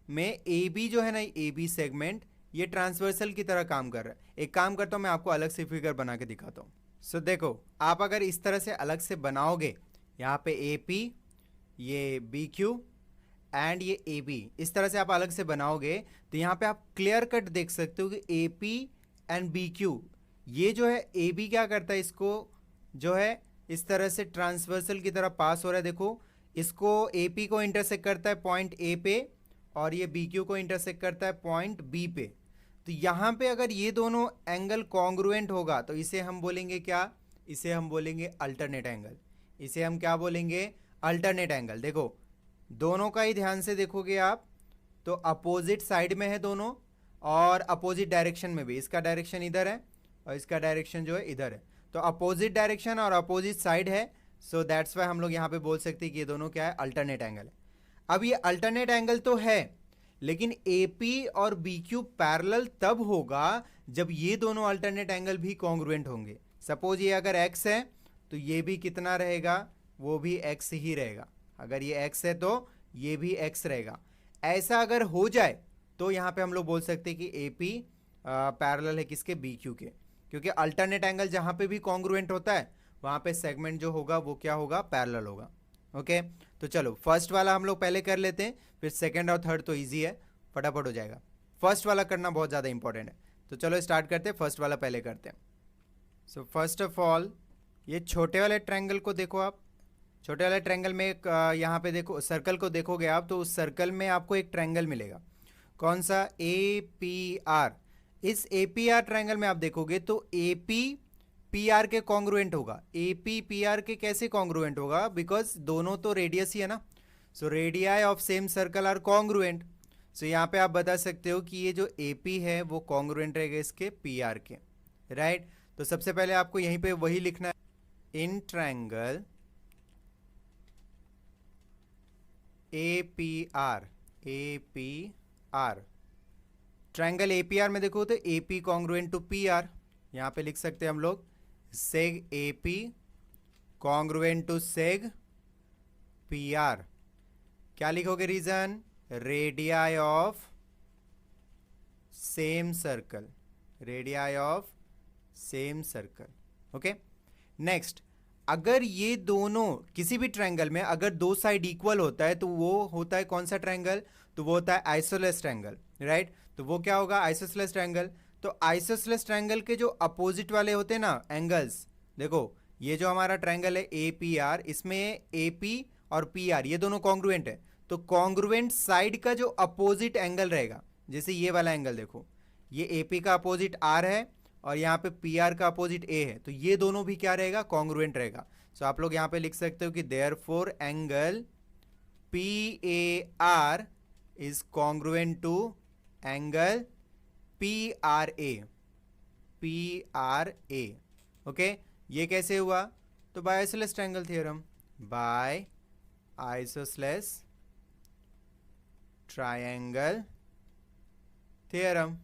में AB जो है ना, AB सेगमेंट ये ट्रांसवर्सल की तरह काम कर रहा है। एक काम करता हूँ, मैं आपको अलग से फिगर बना के दिखाता हूँ। सो देखो, आप अगर इस तरह से अलग से बनाओगे, यहाँ पे AP, ये BQ एंड ये AB, इस तरह से आप अलग से बनाओगे तो यहाँ पे आप क्लियर कट देख सकते हो कि AP एंड BQ, ये जो है AB क्या करता है, इसको जो है इस तरह से ट्रांसवर्सल की तरह पास हो रहा है। देखो, इसको AP को इंटरसेक्ट करता है पॉइंट A पे और ये BQ को इंटरसेक्ट करता है पॉइंट B पे। तो यहाँ पे अगर ये दोनों एंगल कॉन्ग्रुएंट होगा तो इसे हम बोलेंगे क्या? इसे हम बोलेंगे अल्टरनेट एंगल। इसे हम क्या बोलेंगे? Alternate angle. देखो, दोनों का ही ध्यान से देखोगे आप तो अपोजिट साइड में है दोनों और अपोजिट डायरेक्शन में भी। इसका डायरेक्शन इधर है और इसका डायरेक्शन जो है इधर है। तो अपोजिट डायरेक्शन और अपोजिट साइड है। सो दैट्स वाई हम लोग यहाँ पे बोल सकते हैं कि ये दोनों क्या है? अल्टरनेट एंगल है। अब ये अल्टरनेट एंगल तो है, लेकिन AP और BQ पैरेलल तब होगा जब ये दोनों अल्टरनेट एंगल भी कॉन्ग्रुएंट होंगे। सपोज ये अगर x है तो ये भी कितना रहेगा? वो भी x ही रहेगा। अगर ये x है तो ये भी x रहेगा। ऐसा अगर हो जाए तो यहाँ पे हम लोग बोल सकते हैं कि AP पैरेलल है किसके? BQ के। क्योंकि अल्टरनेट एंगल जहाँ पे भी कॉन्ग्रुएंट होता है वहाँ पे सेगमेंट जो होगा वो क्या होगा? पैरेलल होगा। ओके, तो चलो फर्स्ट वाला हम लोग पहले कर लेते हैं, फिर सेकंड और थर्ड तो इजी है, फटाफट हो जाएगा। फर्स्ट वाला करना बहुत ज़्यादा इंपॉर्टेंट है। तो चलो स्टार्ट करते हैं, फर्स्ट वाला पहले करते हैं। सो फर्स्ट ऑफ ऑल ये छोटे वाले ट्रायंगल को देखो आप। छोटे वाले ट्रायंगल में एक यहाँ पे देखो, सर्कल को देखोगे आप तो उस सर्कल में आपको एक ट्रायंगल मिलेगा। कौन सा? APR। इस APR ट्रायंगल में आप देखोगे तो AP PR के कॉन्ग्रुएंट होगा। AP PR के कैसे कॉन्ग्रुएंट होगा? बिकॉज दोनों तो रेडियस ही है ना। So radii of same circle are congruent. So यहाँ पे आप बता सकते हो कि ये जो AP है वो कॉन्ग्रुएंट रहेगा इसके PR के, राइट? तो सबसे पहले आपको यहीं पे वही लिखना है, in triangle APR। Triangle APR में देखो तो AP कॉन्ग्रुएंट टू PR, यहाँ पे लिख सकते हैं हम लोग seg AP congruent to seg P R. क्या लिखोगे reason? Radii of same circle, radii of same circle. Okay, next, अगर ये दोनों किसी भी ट्रायंगल में अगर दो साइड इक्वल होता है तो वो होता है कौन सा ट्रायंगल? तो वो होता है आइसोसेलेस ट्रायंगल, राइट? तो वो क्या होगा? Isosceles triangle. तो आइसोसेलेस ट्रायंगल के जो अपोजिट वाले होते हैं ना एंगल्स, देखो ये जो हमारा ट्रायंगल है ए पी आर, इसमें ए पी और पी आर ये दोनों कॉन्ग्रुएंट है। तो कॉन्ग्रुएंट साइड का जो अपोजिट एंगल रहेगा, जैसे ये वाला एंगल देखो, ये ए पी का अपोजिट आर है और यहाँ पे पी आर का अपोजिट ए है, तो ये दोनों भी क्या रहेगा? कॉन्ग्रुएंट रहेगा। सो आप लोग यहाँ पे लिख सकते हो कि therefore angle P A R is congruent to angle P R A, P R A. Okay, ये कैसे हुआ? तो by isosceles triangle theorem, by isosceles triangle theorem.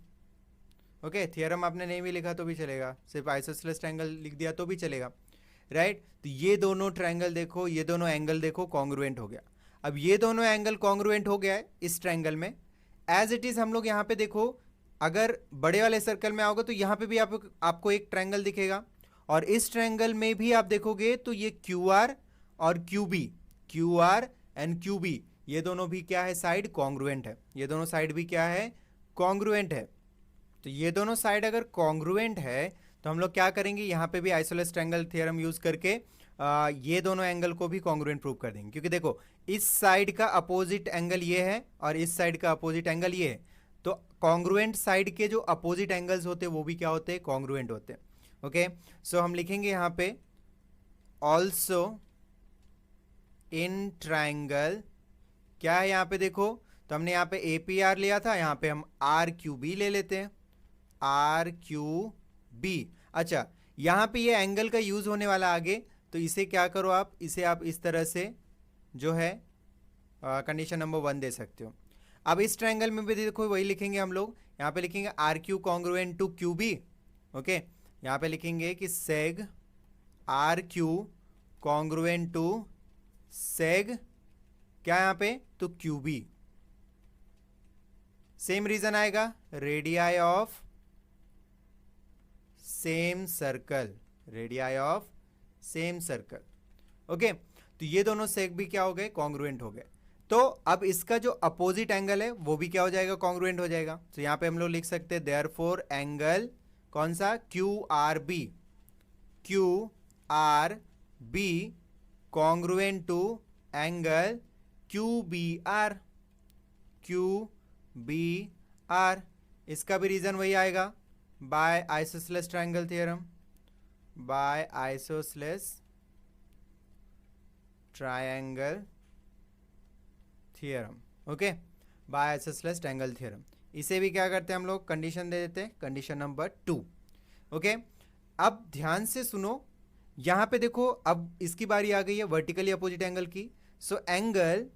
Okay, theorem आपने नहीं भी लिखा तो भी चलेगा, सिर्फ आइसोसेलेस ट्रायंगल लिख दिया तो भी चलेगा, राइट? तो ये दोनों ट्रायंगल देखो, ये दोनों एंगल देखो, कॉन्ग्रुएंट हो गया। अब ये दोनों एंगल कॉन्ग्रुएंट हो गया है इस ट्रायंगल में। एज इट इज हम लोग यहाँ पे देखो, अगर बड़े वाले सर्कल में आओगे तो यहाँ पे भी आपको एक ट्रायंगल दिखेगा, और इस ट्रायंगल में भी आप देखोगे तो ये क्यू आर और Q B, Q R and Q B, ये दोनों भी क्या है? साइड कॉन्ग्रुएंट है। ये दोनों साइड भी क्या है? कॉन्ग्रुएंट है। तो ये दोनों साइड अगर कॉन्ग्रुएंट है तो हम लोग क्या करेंगे? यहाँ पे भी आइसोसेलेस ट्रायंगल थ्योरम यूज करके ये दोनों एंगल को भी कॉन्ग्रुएंट प्रूव कर देंगे, क्योंकि देखो इस साइड का अपोजिट एंगल ये है और इस साइड का अपोजिट एंगल ये है, तो कॉन्ग्रुएंट साइड के जो अपोजिट एंगल्स होते हैं वो भी क्या होते हैं? कॉन्ग्रुएंट होते हैं। ओके, सो हम लिखेंगे यहाँ पे ऑल्सो इन ट्रायंगल, क्या है यहाँ पे देखो, तो हमने यहाँ पे ए पी आर लिया था, यहाँ पे हम आर क्यू बी ले लेते हैं, आर क्यू बी। अच्छा, यहाँ पे ये एंगल का यूज होने वाला आगे, तो इसे क्या करो आप, इसे आप इस तरह से जो है कंडीशन नंबर 1 दे सकते हो। अब इस ट्रायंगल में भी देखो वही लिखेंगे हम लोग, यहाँ पे लिखेंगे R Q congruent to Q B. Okay, यहाँ पे लिखेंगे कि seg R Q congruent to seg क्या यहाँ पे? तो क्यू बी। सेम रीजन आएगा, radii of same circle, radii of same circle. Okay, तो ये दोनों सेग भी क्या हो गए? कॉन्ग्रुएंट हो गए। तो अब इसका जो अपोजिट एंगल है वो भी क्या हो जाएगा? कॉन्ग्रुएंट हो जाएगा। तो यहाँ पे हम लोग लिख सकते हैं देयरफॉर एंगल कौन सा? Q R B, Q R B congruent to angle Q B R, Q B R. इसका भी रीजन वही आएगा, by isosceles triangle theorem, by isosceles triangle theorem. Okay, by isosceles triangle theorem. इसे भी क्या करते हैं हम लोग? कंडीशन दे देते हैं, कंडीशन नंबर 2। ओके, अब ध्यान से सुनो, यहां पे देखो अब इसकी बारी आ गई है वर्टिकली अपोजिट एंगल की। So angle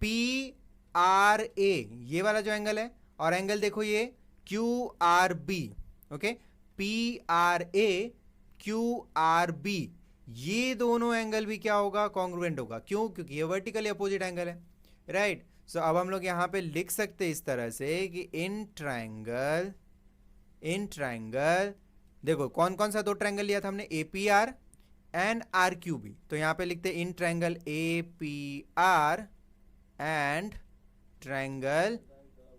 P R A, ये वाला जो एंगल है, और एंगल देखो ये Q R B. Okay, P R A Q R B, ये दोनों एंगल भी क्या होगा? कॉन्ग्रुएंट होगा। क्यों? क्योंकि ये वर्टिकली अपोजिट एंगल है, राइट? सो अब हम लोग यहां पे लिख सकते हैं इस तरह से कि इन ट्रायंगल देखो कौन कौन सा दो ट्रायंगल लिया था हमने? A P R and R Q B. तो यहां पे लिखते हैं in triangle A P R and triangle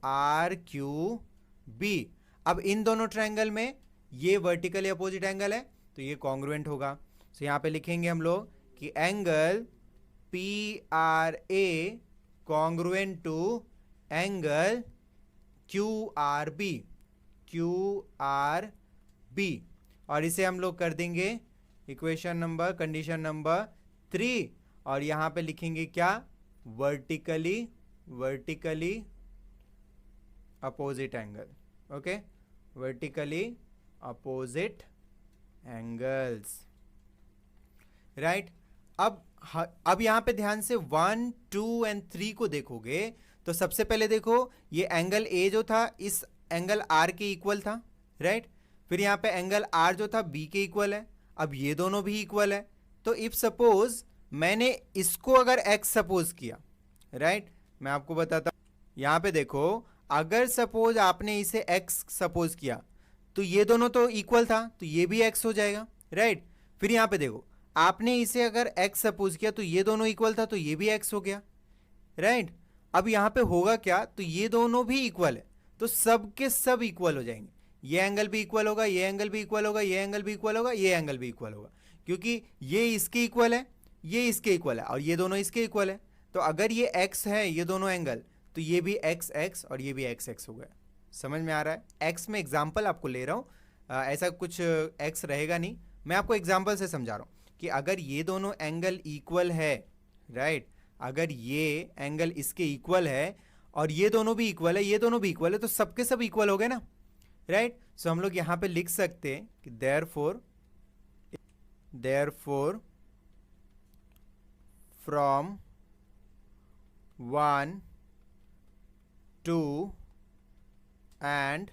R Q B. अब इन दोनों ट्रायंगल में ये वर्टिकली अपोजिट एंगल है तो ये कॉन्ग्रुएंट होगा। सो यहां पे लिखेंगे हम लोग कि angle P R A congruent to angle Q R B, Q R B. और इसे हम लोग कर देंगे इक्वेशन नंबर, कंडीशन नंबर 3, और यहां पे लिखेंगे क्या? Vertically opposite angle. Okay, vertically opposite angles, right? अब यहां पे ध्यान से 1, 2 एंड 3 को देखोगे तो सबसे पहले देखो ये एंगल ए जो था इस एंगल आर के इक्वल था, राइट? फिर यहां पे एंगल आर जो था बी के इक्वल है। अब ये दोनों भी इक्वल है, तो तो इफ सपोज मैंने इसको अगर x सपोज किया, राइट, मैं आपको बताता हूं, यहां पे देखो, अगर सपोज आपने इसे x सपोज किया तो ये दोनों तो इक्वल था, तो ये भी x हो जाएगा, राइट। फिर यहां पे देखो, आपने इसे अगर x सपोज किया तो ये दोनों इक्वल था, तो ये भी x हो गया, राइट। अब यहां पे होगा क्या, तो ये दोनों भी इक्वल है, तो सब के सब इक्वल हो जाएंगे, ये एंगल भी इक्वल होगा, ये एंगल भी इक्वल होगा, ये एंगल भी इक्वल होगा, ये एंगल भी इक्वल होगा, क्योंकि ये इसके इक्वल है, ये इसके इक्वल है, और ये दोनों इसके इक्वल है। तो अगर ये x है, ये दोनों एंगल, तो ये भी x x और ये भी x x हो गया। समझ में आ रहा है? x में एग्जाम्पल आपको ले रहा हूं, ऐसा कुछ x रहेगा नहीं, मैं आपको एग्जाम्पल से समझा रहा हूं कि अगर ये दोनों एंगल इक्वल है, राइट, अगर ये एंगल इसके इक्वल है और ये दोनों भी इक्वल है, ये दोनों भी इक्वल है, तो सबके सब इक्वल हो गए ना, राइट। सो हम लोग यहां पे लिख सकते हैं कि देयरफॉर फ्रॉम 1 2 एंड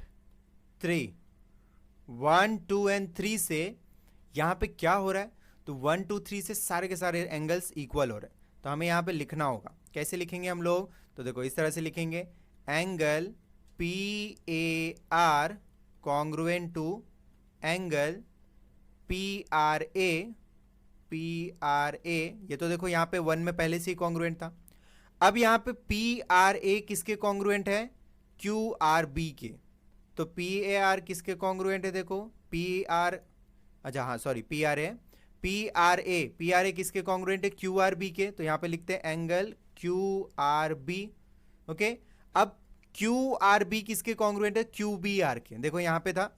3, 1 2 एंड 3 से यहां पे क्या हो रहा है, तो 1 2 3 से सारे के सारे एंगल्स इक्वल हो रहे हैं, तो हमें यहां पे लिखना होगा। कैसे लिखेंगे हम लोग, तो देखो इस तरह से लिखेंगे, angle PAR congruent to angle PRA, ये तो देखो यहाँ पे 1 में पहले से ही कॉन्ग्रुएंट था। अब यहाँ पे PRA किसके कॉन्ग्रुएंट है, QRB के, तो PAR किसके कॉन्ग्रुएंट है, देखो PR, अच्छा हाँ सॉरी PRA, PRA किसके कॉन्ग्रुएंट है, QRB के, तो यहाँ पे लिखते हैं एंगल QRB, ओके। अब QRB किसके कॉन्ग्रुएंट है, QBR के, देखो यहाँ पे था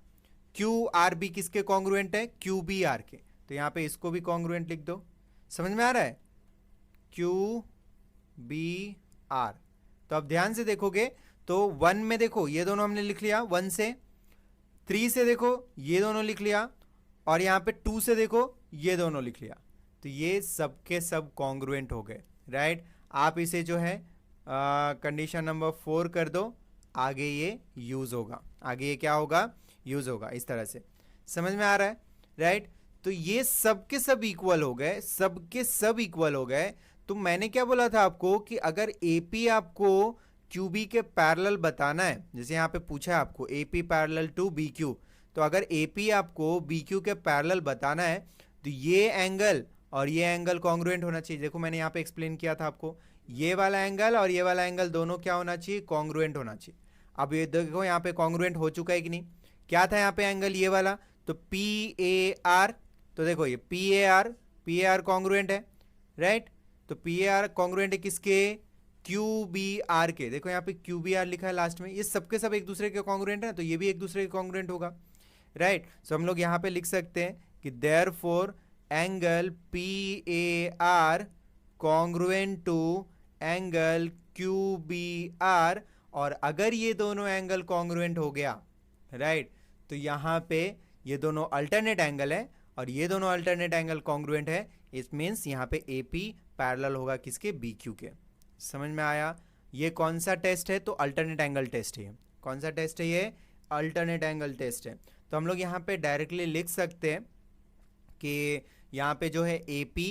QRB किसके कॉन्ग्रुएंट है, QBR के, तो यहाँ पे इसको भी कॉन्ग्रुएंट लिख दो। समझ में आ रहा है, QBR। तो अब ध्यान से देखोगे तो 1 में देखो ये दोनों हमने लिख लिया, 1 से, 3 से देखो ये दोनों लिख लिया, और यहाँ पे 2 से देखो ये दोनों लिख लिया, तो ये सब के सब कॉन्ग्रुएंट हो गए, राइट। आप इसे जो है कंडीशन नंबर 4 कर दो, आगे ये यूज होगा, आगे ये क्या होगा, यूज होगा, इस तरह से। समझ में आ रहा है, राइट। तो ये सब के सब इक्वल हो गए, सब के सब इक्वल हो गए। तो मैंने क्या बोला था आपको कि अगर AP आपको QB के पैरेलल बताना है, जैसे यहाँ पे पूछा है आपको AP पैरेलल टू BQ, तो अगर AP आपको BQ के पैरेलल बताना है तो ये एंगल और ये एंगल कॉन्ग्रुएंट होना चाहिए। देखो मैंने यहाँ पे एक्सप्लेन किया था आपको, ये वाला एंगल और ये वाला एंगल दोनों क्या होना चाहिए, कॉन्ग्रुएंट होना चाहिए। अब ये देखो यहाँ पे कॉन्ग्रुएंट हो चुका है कि नहीं, क्या था यहाँ पे एंगल ये वाला, तो PAR, तो देखो ये PAR कॉन्ग्रुएंट है, राइट। तो PAR कॉन्ग्रुएंट है किसके, QBR के, देखो यहाँ पे QBR लिखा है लास्ट में, ये सबके सब एक दूसरे के कॉन्ग्रुएंट है, तो ये भी एक दूसरे के कॉन्ग्रुएंट होगा, राइट। सो हम लोग यहाँ पे लिख सकते हैं कि therefore angle PAR congruent to angle QBR, और अगर ये दोनों एंगल कॉन्ग्रुएंट हो गया, राइट, तो यहाँ पे ये दोनों अल्टरनेट एंगल है और ये दोनों अल्टरनेट एंगल कॉन्ग्रुएंट है, इट मीन्स यहाँ पे AP पैरेलल होगा किसके, BQ के। समझ में आया, ये कौन सा टेस्ट है, तो अल्टरनेट एंगल टेस्ट है। कौन सा टेस्ट है ये, अल्टरनेट एंगल टेस्ट है। तो हम लोग यहाँ पे डायरेक्टली लिख सकते हैं कि यहाँ पे जो है AP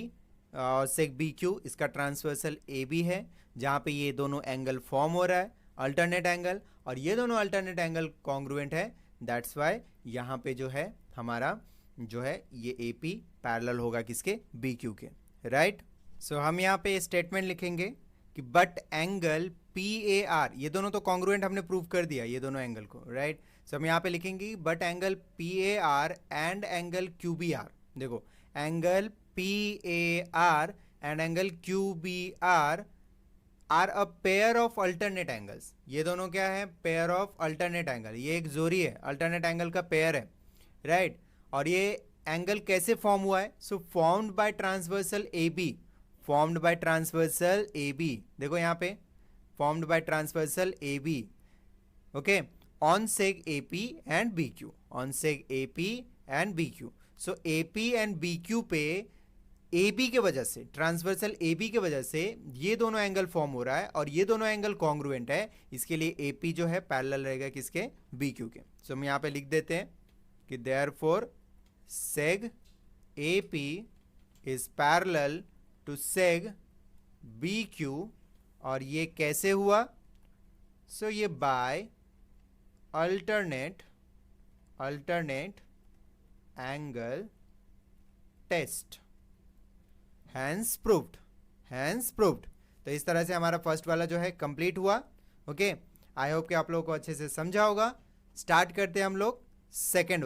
और सेक BQ, इसका ट्रांसवर्सल AB है, जहाँ पे ये दोनों एंगल फॉर्म हो रहा है, अल्टरनेट एंगल, और ये दोनों अल्टरनेट एंगल कॉन्ग्रुएंट है, दैट्स वाई यहाँ पे जो है हमारा जो है ये AP पैरेलल होगा किसके, BQ के, राइट। सो हम यहाँ पे स्टेटमेंट लिखेंगे कि बट एंगल PAR, ये दोनों तो कॉन्ग्रुएंट हमने प्रूव कर दिया ये दोनों एंगल को, राइट। सो हम यहाँ पे लिखेंगे but angle PAR and angle QBR, देखो angle PAR and angle QBR are a pair of alternate angles, ये दोनों क्या है, पेयर ऑफ अल्टरनेट एंगल, ये एक जोड़ी है, अल्टरनेट एंगल का पेयर है, राइट। और ये एंगल कैसे फॉर्म हुआ है, so formed by transversal AB, formed by transversal AB, देखो यहाँ पे formed by transversal AB, okay, on seg AP and BQ, on seg AP and BQ। So AP and BQ पे AB के वजह से, ट्रांसवर्सल AB के वजह से ये दोनों एंगल फॉर्म हो रहा है और ये दोनों एंगल कॉन्ग्रुएंट है, इसके लिए AP जो है पैरेलल रहेगा किसके, BQ के। सो हम यहाँ पे लिख देते हैं कि therefore seg AP is parallel to seg B Q, और ये कैसे हुआ? सो ये by alternate angle test, hence proved. तो इस तरह से हमारा फर्स्ट वाला जो है कंप्लीट हुआ। ओके, आई होप कि आप लोगों को अच्छे से समझा होगा। स्टार्ट करते हैं हम लोग सेकेंड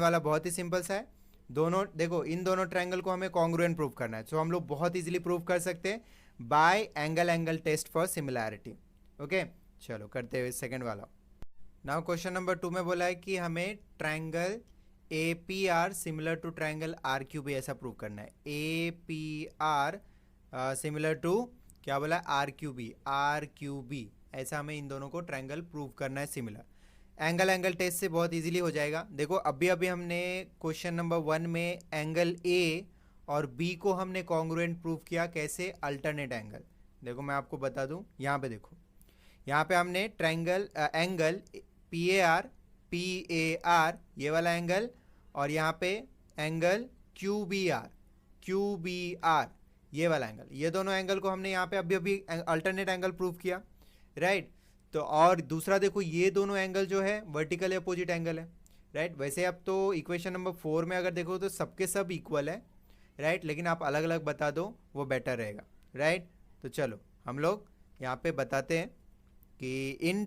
वाला बहुत ही सिंपल सा है। दोनों देखो, इन दोनों ट्रायंगल को हमें कॉन्ग्रुएंट प्रूव करना है, सो हम लोग बहुत इजीली प्रूव कर सकते हैं by angle test for similarity. Okay, चलो करते हुए सेकेंड वाला। नाउ क्वेश्चन नंबर 2 में बोला है कि हमें triangle APR similar to triangle RQB ऐसा प्रूव करना है। APR सिमिलर टू क्या बोला है? RQB ऐसा हमें इन दोनों को ट्रायंगल प्रूव करना है सिमिलर। एंगल टेस्ट से बहुत इजीली हो जाएगा। देखो अभी हमने क्वेश्चन नंबर 1 में एंगल A और B को हमने कॉन्ग्रुएंट प्रूव किया। कैसे? Alternate angle. देखो मैं आपको बता दूं, यहाँ पे देखो, यहाँ पे हमने ट्रायंगल एंगल PAR ये वाला एंगल, और यहाँ पे एंगल QBR ये वाला एंगल, ये दोनों एंगल को हमने यहाँ पे अभी अल्टरनेट एंगल प्रूव किया, राइट। तो और दूसरा देखो, ये दोनों एंगल जो है वर्टिकल अपोजिट एंगल है, राइट। वैसे अब तो इक्वेशन नंबर 4 में अगर देखो तो सबके सब इक्वल है, राइट, लेकिन आप अलग अलग बता दो वो बेटर रहेगा, राइट। तो चलो हम लोग यहाँ पे बताते हैं कि इन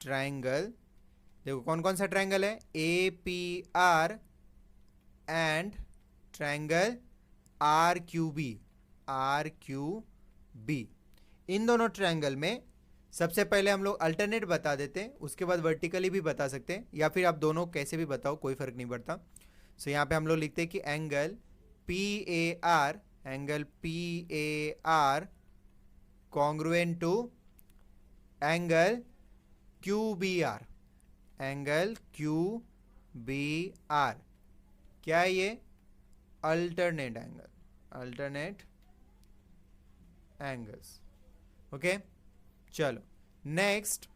ट्रायंगल देखो कौन कौन सा ट्रायंगल है? APR and triangle RQB। इन दोनों ट्रायंगल में सबसे पहले हम लोग अल्टरनेट बता देते हैं, उसके बाद वर्टिकली भी बता सकते हैं, या फिर आप दोनों कैसे भी बताओ, कोई फर्क नहीं पड़ता। सो यहाँ पे हम लोग लिखते हैं कि angle PAR congruent to angle QBR। क्या है ये? Alternate angles. ओके, चलो नेक्स्ट,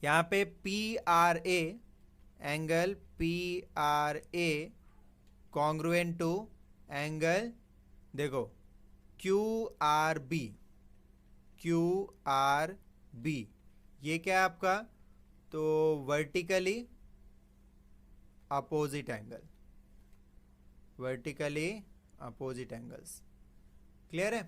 यहाँ पे PRA angle congruent to angle देखो QRB। ये क्या है आपका? तो वर्टिकली अपोजिट एंगल्स। क्लियर है?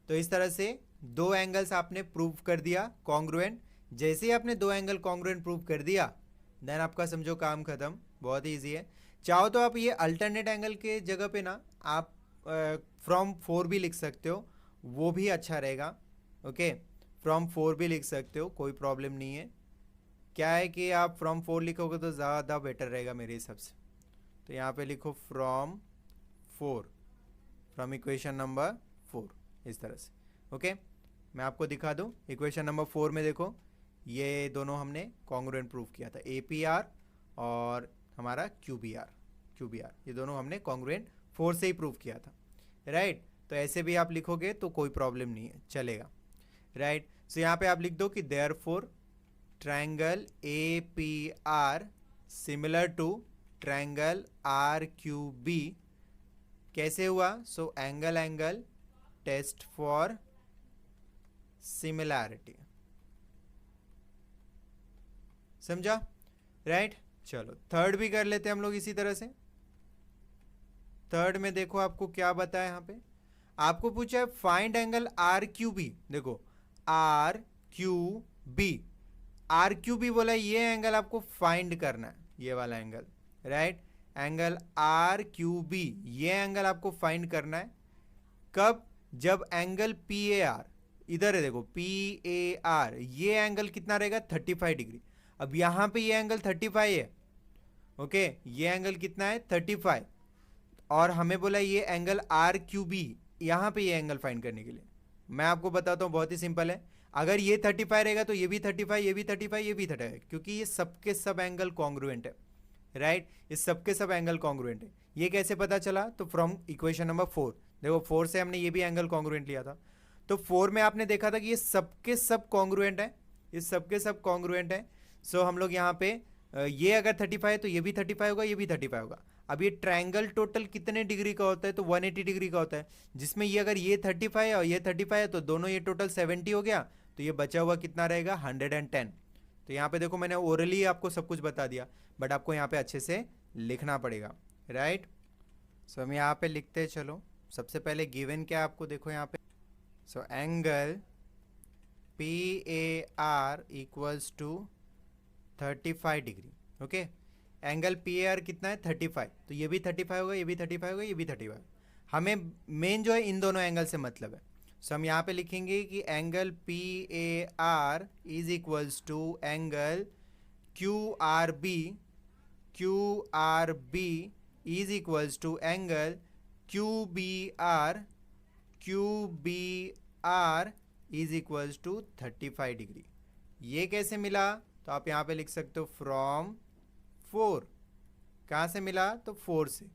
तो इस तरह से दो एंगल्स आपने प्रूव कर दिया कॉन्ग्रुएंट। जैसे ही आपने दो एंगल कॉन्ग्रुएंट प्रूव कर दिया, देन आपका समझो काम खत्म। बहुत ही ईजी है। चाहो तो आप ये अल्टरनेट एंगल के जगह पे ना आप फ्रॉम 4 भी लिख सकते हो, वो भी अच्छा रहेगा। ओके, फ्रॉम 4 भी लिख सकते हो, कोई प्रॉब्लम नहीं है। क्या है कि आप फ्रॉम 4 लिखोगे तो ज़्यादा बेटर रहेगा मेरे हिसाब से। तो यहाँ पे लिखो फ्रॉम इक्वेशन नंबर 4, इस तरह से। ओके, मैं आपको दिखा दूँ। इक्वेशन नंबर 4 में देखो, ये दोनों हमने कॉन्ग्रुएंट प्रूव किया था, APR और हमारा QBR, ये दोनों हमने कॉन्ग्रुएंट 4 से ही प्रूव किया था, राइट। तो ऐसे भी आप लिखोगे तो कोई प्रॉब्लम नहीं है, चलेगा, राइट। सो यहाँ पे आप लिख दो कि therefore triangle APR similar to triangle RQB। कैसे हुआ? So angle test for similarity. समझा, राइट। चलो थर्ड भी कर लेते हैं हम लोग इसी तरह से। थर्ड में देखो आपको क्या बताया, यहाँ पे आपको पूछा है फाइंड एंगल RQB। देखो RQB बोला, ये एंगल आपको फाइंड करना है, ये वाला एंगल, राइट। एंगल RQB, ये एंगल आपको फाइंड करना है। कब? जब एंगल PAR, इधर है देखो PAR, ये एंगल कितना रहेगा? 35 डिग्री। अब यहाँ पे ये एंगल 35 है, ओके, ये एंगल कितना है? 35। और हमें बोला ये एंगल RQB, यहाँ पे ये एंगल फाइंड करने के लिए मैं आपको बताता हूँ, बहुत ही सिंपल है। अगर ये 35 रहेगा तो ये भी 35, ये भी 35, ये भी 35, क्योंकि ये सबके सब एंगल कॉन्ग्रुएंट है, राइट। इस सबके सब एंगल कॉन्ग्रुएंट है। ये कैसे पता चला? तो फ्रॉम इक्वेशन नंबर 4, देखो 4 से हमने ये भी एंगल कॉन्ग्रुएंट लिया था। तो 4 में आपने देखा था कि ये सबके सब कॉन्ग्रुएंट है, ये सबके सब कॉन्ग्रुएंट है। सो हम लोग यहाँ पे ये अगर 35 है तो ये भी 35 होगा, ये भी 35 होगा। अब ये ट्रायंगल टोटल कितने डिग्री का होता है, तो 180 डिग्री का होता है, जिसमें ये अगर ये 35 है और ये 35 है तो दोनों ये टोटल 70 हो गया, तो ये बचा हुआ कितना रहेगा 110। तो यहाँ पे देखो मैंने ओरली आपको सब कुछ बता दिया, बट आपको यहाँ पे अच्छे से लिखना पड़ेगा, राइट। सो हम यहाँ पे लिखते हैं, चलो सबसे पहले गिवन क्या है आपको देखो यहाँ पे। So angle PAR equals to 35 degree, okay. Angle PAR कितना है 35, तो ये भी 35 होगा, ये भी 35 होगा, ये भी 35। हमें मेन जो है इन दोनों एंगल से मतलब है। सो हम यहाँ पे लिखेंगे कि angle PAR is equals to angle QRB is equals to angle QBR is equals to 35 degree. ये कैसे मिला, तो आप यहाँ पे लिख सकते हो फ्रॉम 4। कहाँ से मिला, तो 4 से,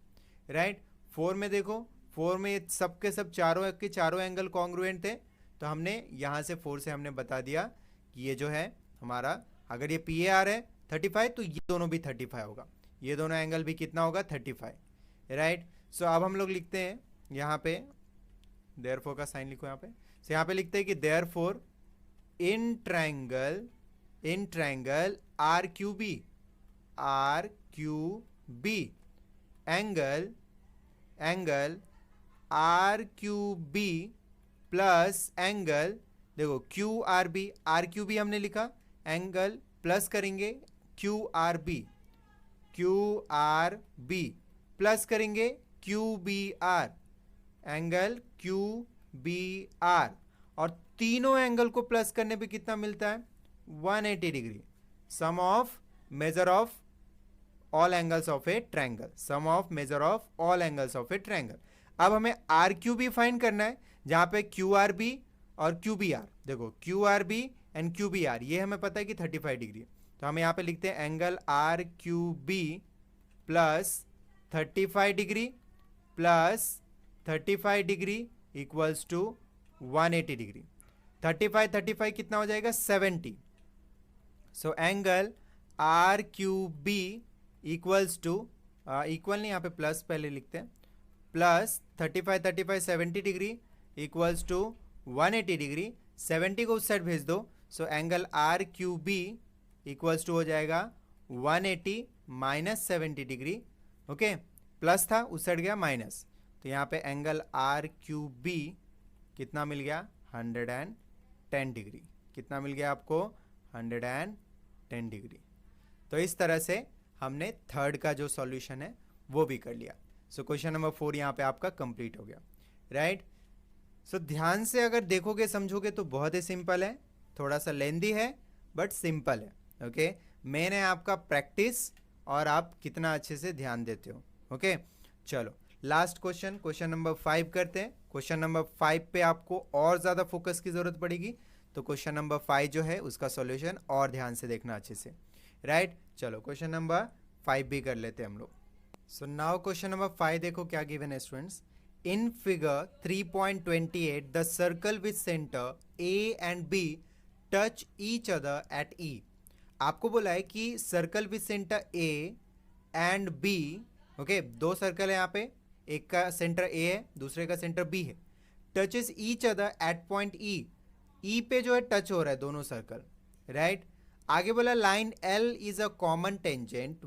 राइट। 4 में देखो, 4 में सब के सब चारों एंगल कॉन्ग्रुएंट थे, तो हमने यहाँ से 4 से हमने बता दिया कि ये जो है हमारा, अगर ये PAR है 35 तो ये दोनों भी 35 होगा, ये दोनों एंगल भी कितना होगा 35, राइट। सो अब हम लोग लिखते हैं यहाँ पे देयरफॉर का साइन लिखो यहाँ पे। सो यहाँ पे लिखते हैं कि therefore in triangle RQB angle RQB plus angle, देखो RQB हमने लिखा, एंगल प्लस करेंगे QRB प्लस करेंगे QBR, एंगल QBR, और तीनों एंगल को प्लस करने पे कितना मिलता है 180 degree. Sum of measure of all angles of a triangle, sum of measure of all angles of a triangle. अब हमें RQB फाइंड करना है, जहां पे QRB और QBR, देखो QRB एंड QBR ये हमें पता है कि 35 डिग्री, तो हम यहाँ पे लिखते हैं angle RQB plus 35 degree equals to 180 degree. 35 कितना हो जाएगा 70। So angle RQB equals to, equal नहीं यहाँ पे प्लस पहले लिखते हैं, plus 35 70 degree equals to 180 degree. 70 को उस साइड भेज दो, so angle RQB equals to हो जाएगा 180 माइनस 70 डिग्री, ओके। प्लस था उस साइड गया माइनस, तो यहाँ पे एंगल RQB कितना मिल गया 110 डिग्री। कितना मिल गया आपको 110 डिग्री। तो इस तरह से हमने थर्ड का जो सॉल्यूशन है वो भी कर लिया। सो क्वेश्चन नंबर 4 यहाँ पे आपका कंप्लीट हो गया, राइट। सो ध्यान से अगर देखोगे समझोगे तो बहुत ही सिंपल है, थोड़ा सा लेंदी है बट सिंपल है, ओके। मेन है आपका प्रैक्टिस और आप कितना अच्छे से ध्यान देते हो, ओके। चलो लास्ट क्वेश्चन नंबर 5 करते हैं। क्वेश्चन नंबर 5 पे आपको और ज़्यादा फोकस की ज़रूरत पड़ेगी, तो क्वेश्चन नंबर 5 जो है उसका सॉल्यूशन और ध्यान से देखना अच्छे से, राइट। चलो क्वेश्चन नंबर 5 भी कर लेते हैं हम लोग। सो नाउ क्वेश्चन नंबर 5 देखो क्या गिवन है students. In figure 3.28 the circle with centre A and B touch each other at E। आपको बोला है कि circle with centre A and B, okay, दो सर्कल है यहाँ पे, एक का सेंटर A है दूसरे का सेंटर B है, touches each other at point E पे जो है टच हो रहा है दोनों सर्कल, राइट। आगे बोला line L is a common tangent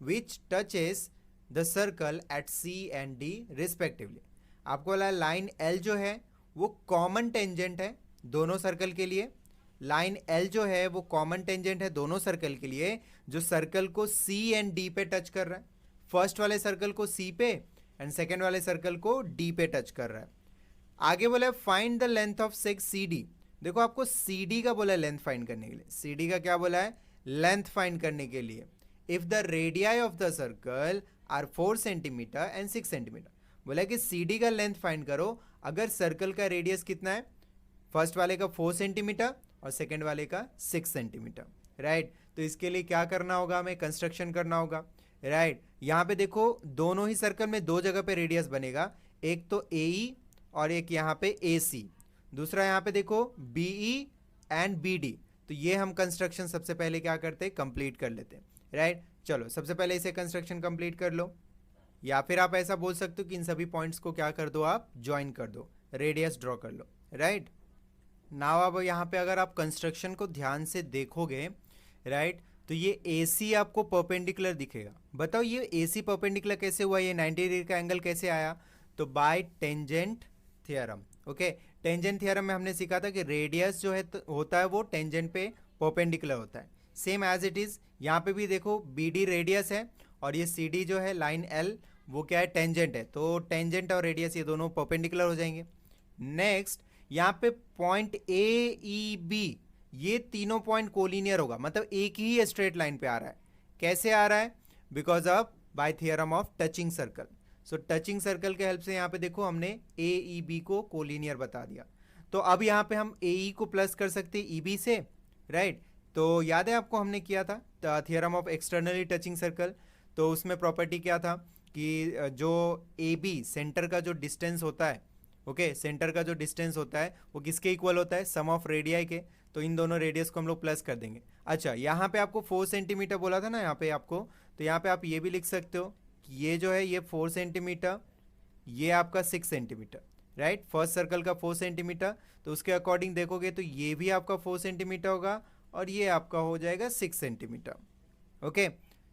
which touches the circle eight C and D respectively. आपको बोला लाइन L जो है वो कॉमन टेंजेंट है दोनों सर्कल के लिए, लाइन L जो है वो कॉमन टेंजेंट है दोनों सर्कल के लिए जो सर्कल को C एंड D पे टच कर रहा है। फर्स्ट वाले सर्कल को C पे एंड सेकेंड वाले सर्कल को D पे टच कर रहा है। आगे बोला है find the length of सेग CD। देखो आपको CD का बोला है लेंथ फाइंड करने के लिए, CD का क्या बोला है लेंथ फाइंड करने के लिए। If the radii of the circle are 4 centimetre and 6 centimetre, बोला कि CD का लेंथ फाइंड करो अगर सर्कल का रेडियस कितना है, फर्स्ट वाले का 4 सेंटीमीटर और सेकेंड वाले का 6 सेंटीमीटर, राइट। तो इसके लिए क्या करना होगा, हमें कंस्ट्रक्शन करना होगा, राइट। यहाँ पे देखो दोनों ही सर्कल में दो जगह पे रेडियस बनेगा, एक तो AE और एक यहाँ पे AC, दूसरा यहाँ पे देखो BE एंड BD। तो ये हम कंस्ट्रक्शन सबसे पहले क्या करते हैं कंप्लीट कर लेते हैं, राइट। चलो सबसे पहले इसे कंस्ट्रक्शन कंप्लीट कर लो। या फिर आप ऐसा बोल सकते हो कि इन सभी पॉइंट्स को क्या कर दो, आप ज्वाइन कर दो, रेडियस ड्रॉ कर लो, राइट। नाउ अब यहाँ पे अगर आप कंस्ट्रक्शन को ध्यान से देखोगे, राइट, तो ये AC आपको परपेंडिकुलर दिखेगा। बताओ ये AC परपेंडिकुलर कैसे हुआ, ये 90 डिग्री का एंगल कैसे आया? तो bye tangent theorem. Okay, tangent theorem में हमने सीखा था कि रेडियस जो है होता है वो टेंजेंट पे परपेंडिकुलर होता है। सेम एज इट इज यहाँ पे भी देखो, BD रेडियस है और ये CD जो है लाइन L वो क्या है, टेंजेंट है, तो टेंजेंट और रेडियस ये दोनों परपेंडिकुलर हो जाएंगे। नेक्स्ट यहाँ पे पॉइंट AEB, ये तीनों पॉइंट कोलिनियर होगा, मतलब एक ही स्ट्रेट लाइन पे आ रहा है। कैसे आ रहा है? Because of by theorem of touching circle. So touching circle के हेल्प से यहाँ पे देखो हमने AEB को कोलिनियर बता दिया। तो अब यहाँ पे हम AE को प्लस कर सकते हैं EB से, राइट। तो याद है आपको हमने किया था theorem of externally touching circle, तो उसमें प्रॉपर्टी क्या था कि जो AB सेंटर का जो डिस्टेंस होता है, ओके, सेंटर का जो डिस्टेंस होता है वो किसके इक्वल होता है, सम ऑफ रेडियाई के। तो इन दोनों रेडियस को हम लोग प्लस कर देंगे। अच्छा, यहाँ पे आपको 4 सेंटीमीटर बोला था ना यहाँ पे आपको, तो यहाँ पे आप ये भी लिख सकते हो कि ये जो है ये 4 सेंटीमीटर, ये आपका 6 सेंटीमीटर, राइट। फर्स्ट सर्कल का 4 सेंटीमीटर, तो उसके अकॉर्डिंग देखोगे तो ये भी आपका 4 सेंटीमीटर होगा और ये आपका हो जाएगा 6 सेंटीमीटर। Okay,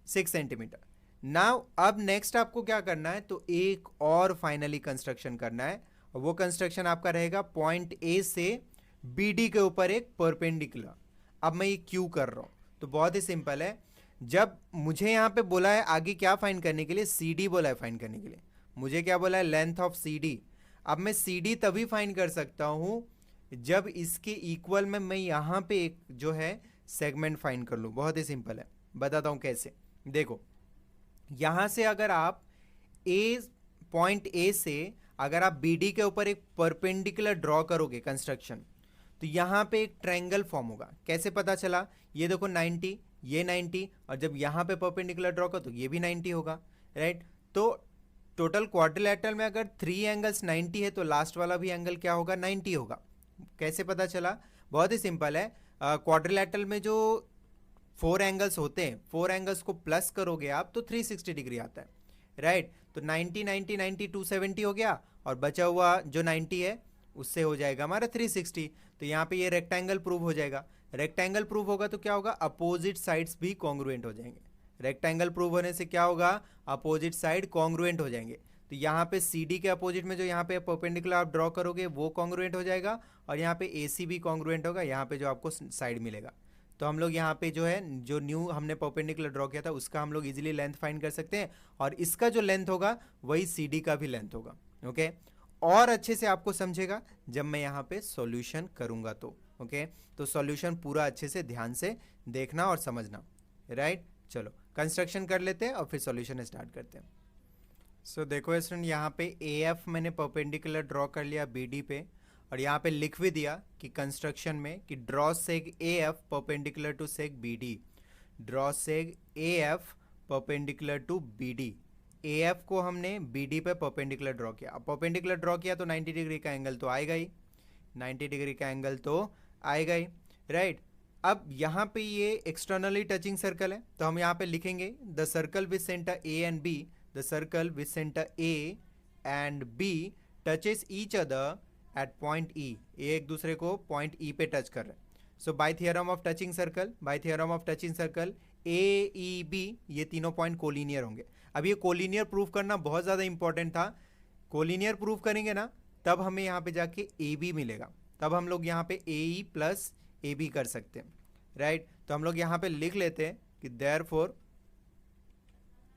6 centimetre. नाउ अब नेक्स्ट आपको क्या करना है, तो एक और फाइनली कंस्ट्रक्शन करना है। वो कंस्ट्रक्शन आपका रहेगा पॉइंट A से BD के ऊपर एक परपेंडिकुलर। अब मैं ये क्यों कर रहा हूं, तो बहुत ही सिंपल है। जब मुझे यहाँ पे बोला है आगे क्या फाइंड करने के लिए, CD बोला है फाइंड करने के लिए, मुझे क्या बोला है, लेंथ ऑफ CD। अब मैं CD तभी फाइंड कर सकता हूं जब इसके इक्वल में मैं यहाँ पे एक जो है सेगमेंट फाइंड कर लूँ। बहुत ही सिंपल है, बताता हूँ कैसे। देखो यहाँ से अगर आप पॉइंट A से अगर आप BD के ऊपर एक परपेंडिकुलर ड्रॉ करोगे कंस्ट्रक्शन, तो यहाँ पे एक ट्रायंगल फॉर्म होगा। कैसे पता चला? ये देखो 90, ये 90, और जब यहाँ पे परपेंडिकुलर ड्रॉ करो तो ये भी 90 होगा, राइट। तो टोटल क्वाड्रिलेटरल में अगर 3 एंगल्स 90 है तो लास्ट वाला भी एंगल क्या होगा, 90 होगा। कैसे पता चला? बहुत ही सिंपल है। क्वाड्रिलेटरल में जो 4 एंगल्स होते हैं, 4 एंगल्स को प्लस करोगे आप तो 360 डिग्री आता है, राइट। तो 90 90 90 270 हो गया, और बचा हुआ जो 90 है उससे हो जाएगा हमारा 360। तो यहाँ पे ये रेक्टेंगल प्रूव हो जाएगा। रेक्टेंगल प्रूव होगा तो क्या होगा, अपोजिट साइड्स भी कॉन्ग्रुएंट हो जाएंगे। रेक्टेंगल प्रूव होने से क्या होगा, अपोजिट साइड कॉन्ग्रुएंट हो जाएंगे। तो यहाँ पे CD के अपोजिट में जो यहाँ पे परपेंडिकुलर आप ड्रॉ करोगे वो कॉन्ग्रुएंट हो जाएगा, और यहाँ पे AC भी कॉन्ग्रुएंट होगा, यहाँ पे जो आपको साइड मिलेगा। तो हम लोग यहाँ पे जो है जो न्यू हमने परपेंडिकुलर ड्रॉ किया था उसका हम लोग इजीली लेंथ फाइंड कर सकते हैं, और इसका जो लेंथ होगा वही CD का भी लेंथ होगा। ओके, और अच्छे से आपको समझेगा जब मैं यहाँ पे सॉल्यूशन करूँगा तो। ओके, तो सॉल्यूशन पूरा अच्छे से ध्यान से देखना और समझना, राइट। चलो कंस्ट्रक्शन कर लेते हैं और फिर सॉल्यूशन स्टार्ट करते हैं। सो देखो स्टूडेंट, यहाँ पे AF मैंने परपेंडिकुलर ड्रॉ कर लिया BD पे, और यहाँ पे लिख भी दिया कि कंस्ट्रक्शन में कि draw seg AF perpendicular to seg BD, draw seg AF perpendicular to BD। AF को हमने BD पे परपेंडिकुलर ड्रॉ किया। अब परपेंडिकुलर ड्रॉ किया तो 90 डिग्री का एंगल तो आएगा ही, 90 डिग्री का एंगल तो आएगा ही, राइट। अब यहाँ पे ये एक्सटर्नली टचिंग सर्कल है, तो हम यहाँ पे लिखेंगे the circle with centre A and B, the circle with centre A and B touches each other at point E। ये एक दूसरे को पॉइंट E पे टच कर रहे हैं। So by theorem of touching circle, by theorem of touching circle AEB ये तीनों पॉइंट कोलिनियर होंगे। अब ये कोलिनियर प्रूफ करना बहुत ज़्यादा इंपॉर्टेंट था। कोलिनियर प्रूफ करेंगे ना तब हमें यहाँ पे जाके AB मिलेगा, तब हम लोग यहाँ पे AE प्लस AB कर सकते हैं, राइट। तो हम लोग यहाँ पे लिख लेते हैं कि therefore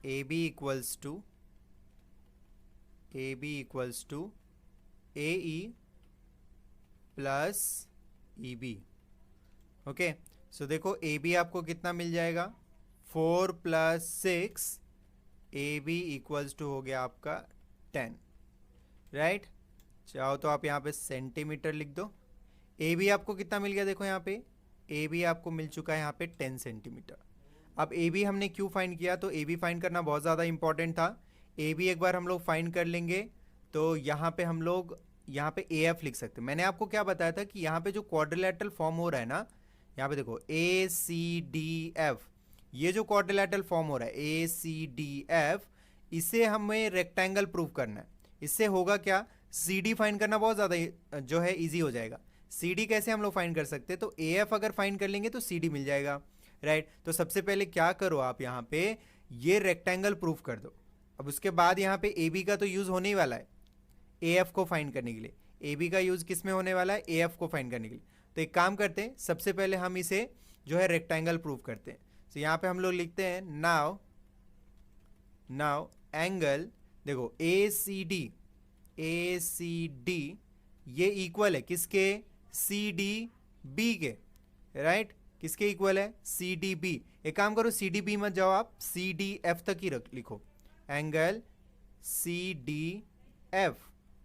AB equals to AE plus EB। Okay, so देखो AB आपको कितना मिल जाएगा, 4 + 6, AB इक्वल्स टू हो गया आपका 10, राइट। चाहो तो आप यहाँ पे सेंटीमीटर लिख दो। AB आपको कितना मिल गया, देखो यहाँ पे AB आपको मिल चुका है यहाँ पे 10 सेंटीमीटर। अब AB हमने क्यों फाइंड किया, तो AB फाइंड करना बहुत ज़्यादा इंपॉर्टेंट था। AB एक बार हम लोग फाइंड कर लेंगे तो यहाँ पे हम लोग यहाँ पे AF लिख सकते हैं। मैंने आपको क्या बताया था कि यहाँ पे जो क्वाड्रिलेटरल फॉर्म हो रहा है ना, यहाँ पे देखो ACDF, ये जो क्वाड्रिलेटरल फॉर्म हो रहा है ACDF, इसे हमें रेक्टेंगल प्रूव करना है। इससे होगा क्या, सी डी फाइंड करना बहुत ज़्यादा जो है ईजी हो जाएगा। सी डी कैसे हम लोग फाइंड कर सकते हैं, तो ए एफ अगर फाइंड कर लेंगे तो सी डी मिल जाएगा, राइट। तो सबसे पहले क्या करो आप यहाँ पे ये रेक्टेंगल प्रूफ कर दो। अब उसके बाद यहाँ पे ए बी का तो यूज़ होने ही वाला है ए एफ को फाइंड करने के लिए। ए बी का यूज़ किस में होने वाला है, ए एफ को फाइंड करने के लिए। तो एक काम करते हैं, सबसे पहले हम इसे जो है रेक्टेंगल प्रूफ करते हैं। तो यहाँ पे हम लोग लिखते हैं नाउ एंगल, देखो ए सी डी ये इक्वल है किसके, सी डी बी के, राइट। किसके इक्वल है, सी डी बी। एक काम करो, सी डी बी मत जाओ, आप सी डी एफ तक ही लिखो, एंगल सी डी एफ।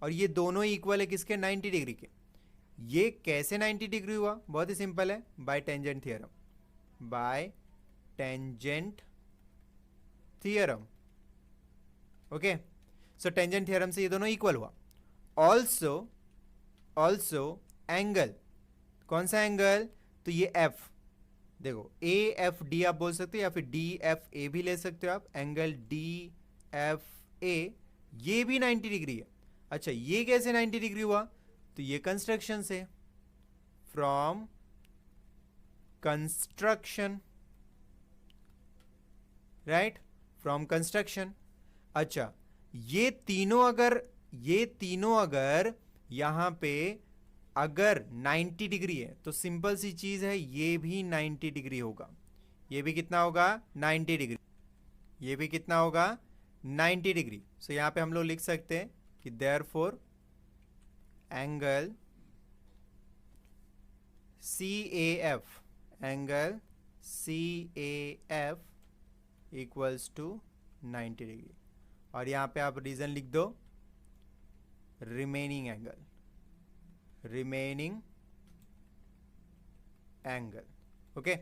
और ये दोनों ही इक्वल है किसके, 90 डिग्री के। ये कैसे 90 डिग्री हुआ, बहुत ही सिंपल है, bye tangent theorem, okay. So tangent theorem से ये दोनों इक्वल हुआ। ऑल्सो एंगल, कौन सा एंगल, तो ये एफ, देखो ए एफ डी आप बोल सकते हो या फिर डी एफ ए भी ले सकते हो आप। एंगल डी एफ ए ये भी 90 डिग्री है। अच्छा ये कैसे 90 डिग्री हुआ, तो ये कंस्ट्रक्शन से, from construction, right, from construction. अच्छा ये तीनों अगर यहां पे अगर 90 डिग्री है तो सिंपल सी चीज है, ये भी 90 डिग्री होगा। ये भी कितना होगा, 90 डिग्री। ये भी कितना होगा, 90 डिग्री। सो यहां पे हम लोग लिख सकते हैं कि therefore angle C A F equals to 90 degree. और यहां पे आप रीजन लिख दो, रिमेनिंग एंगल, ओके।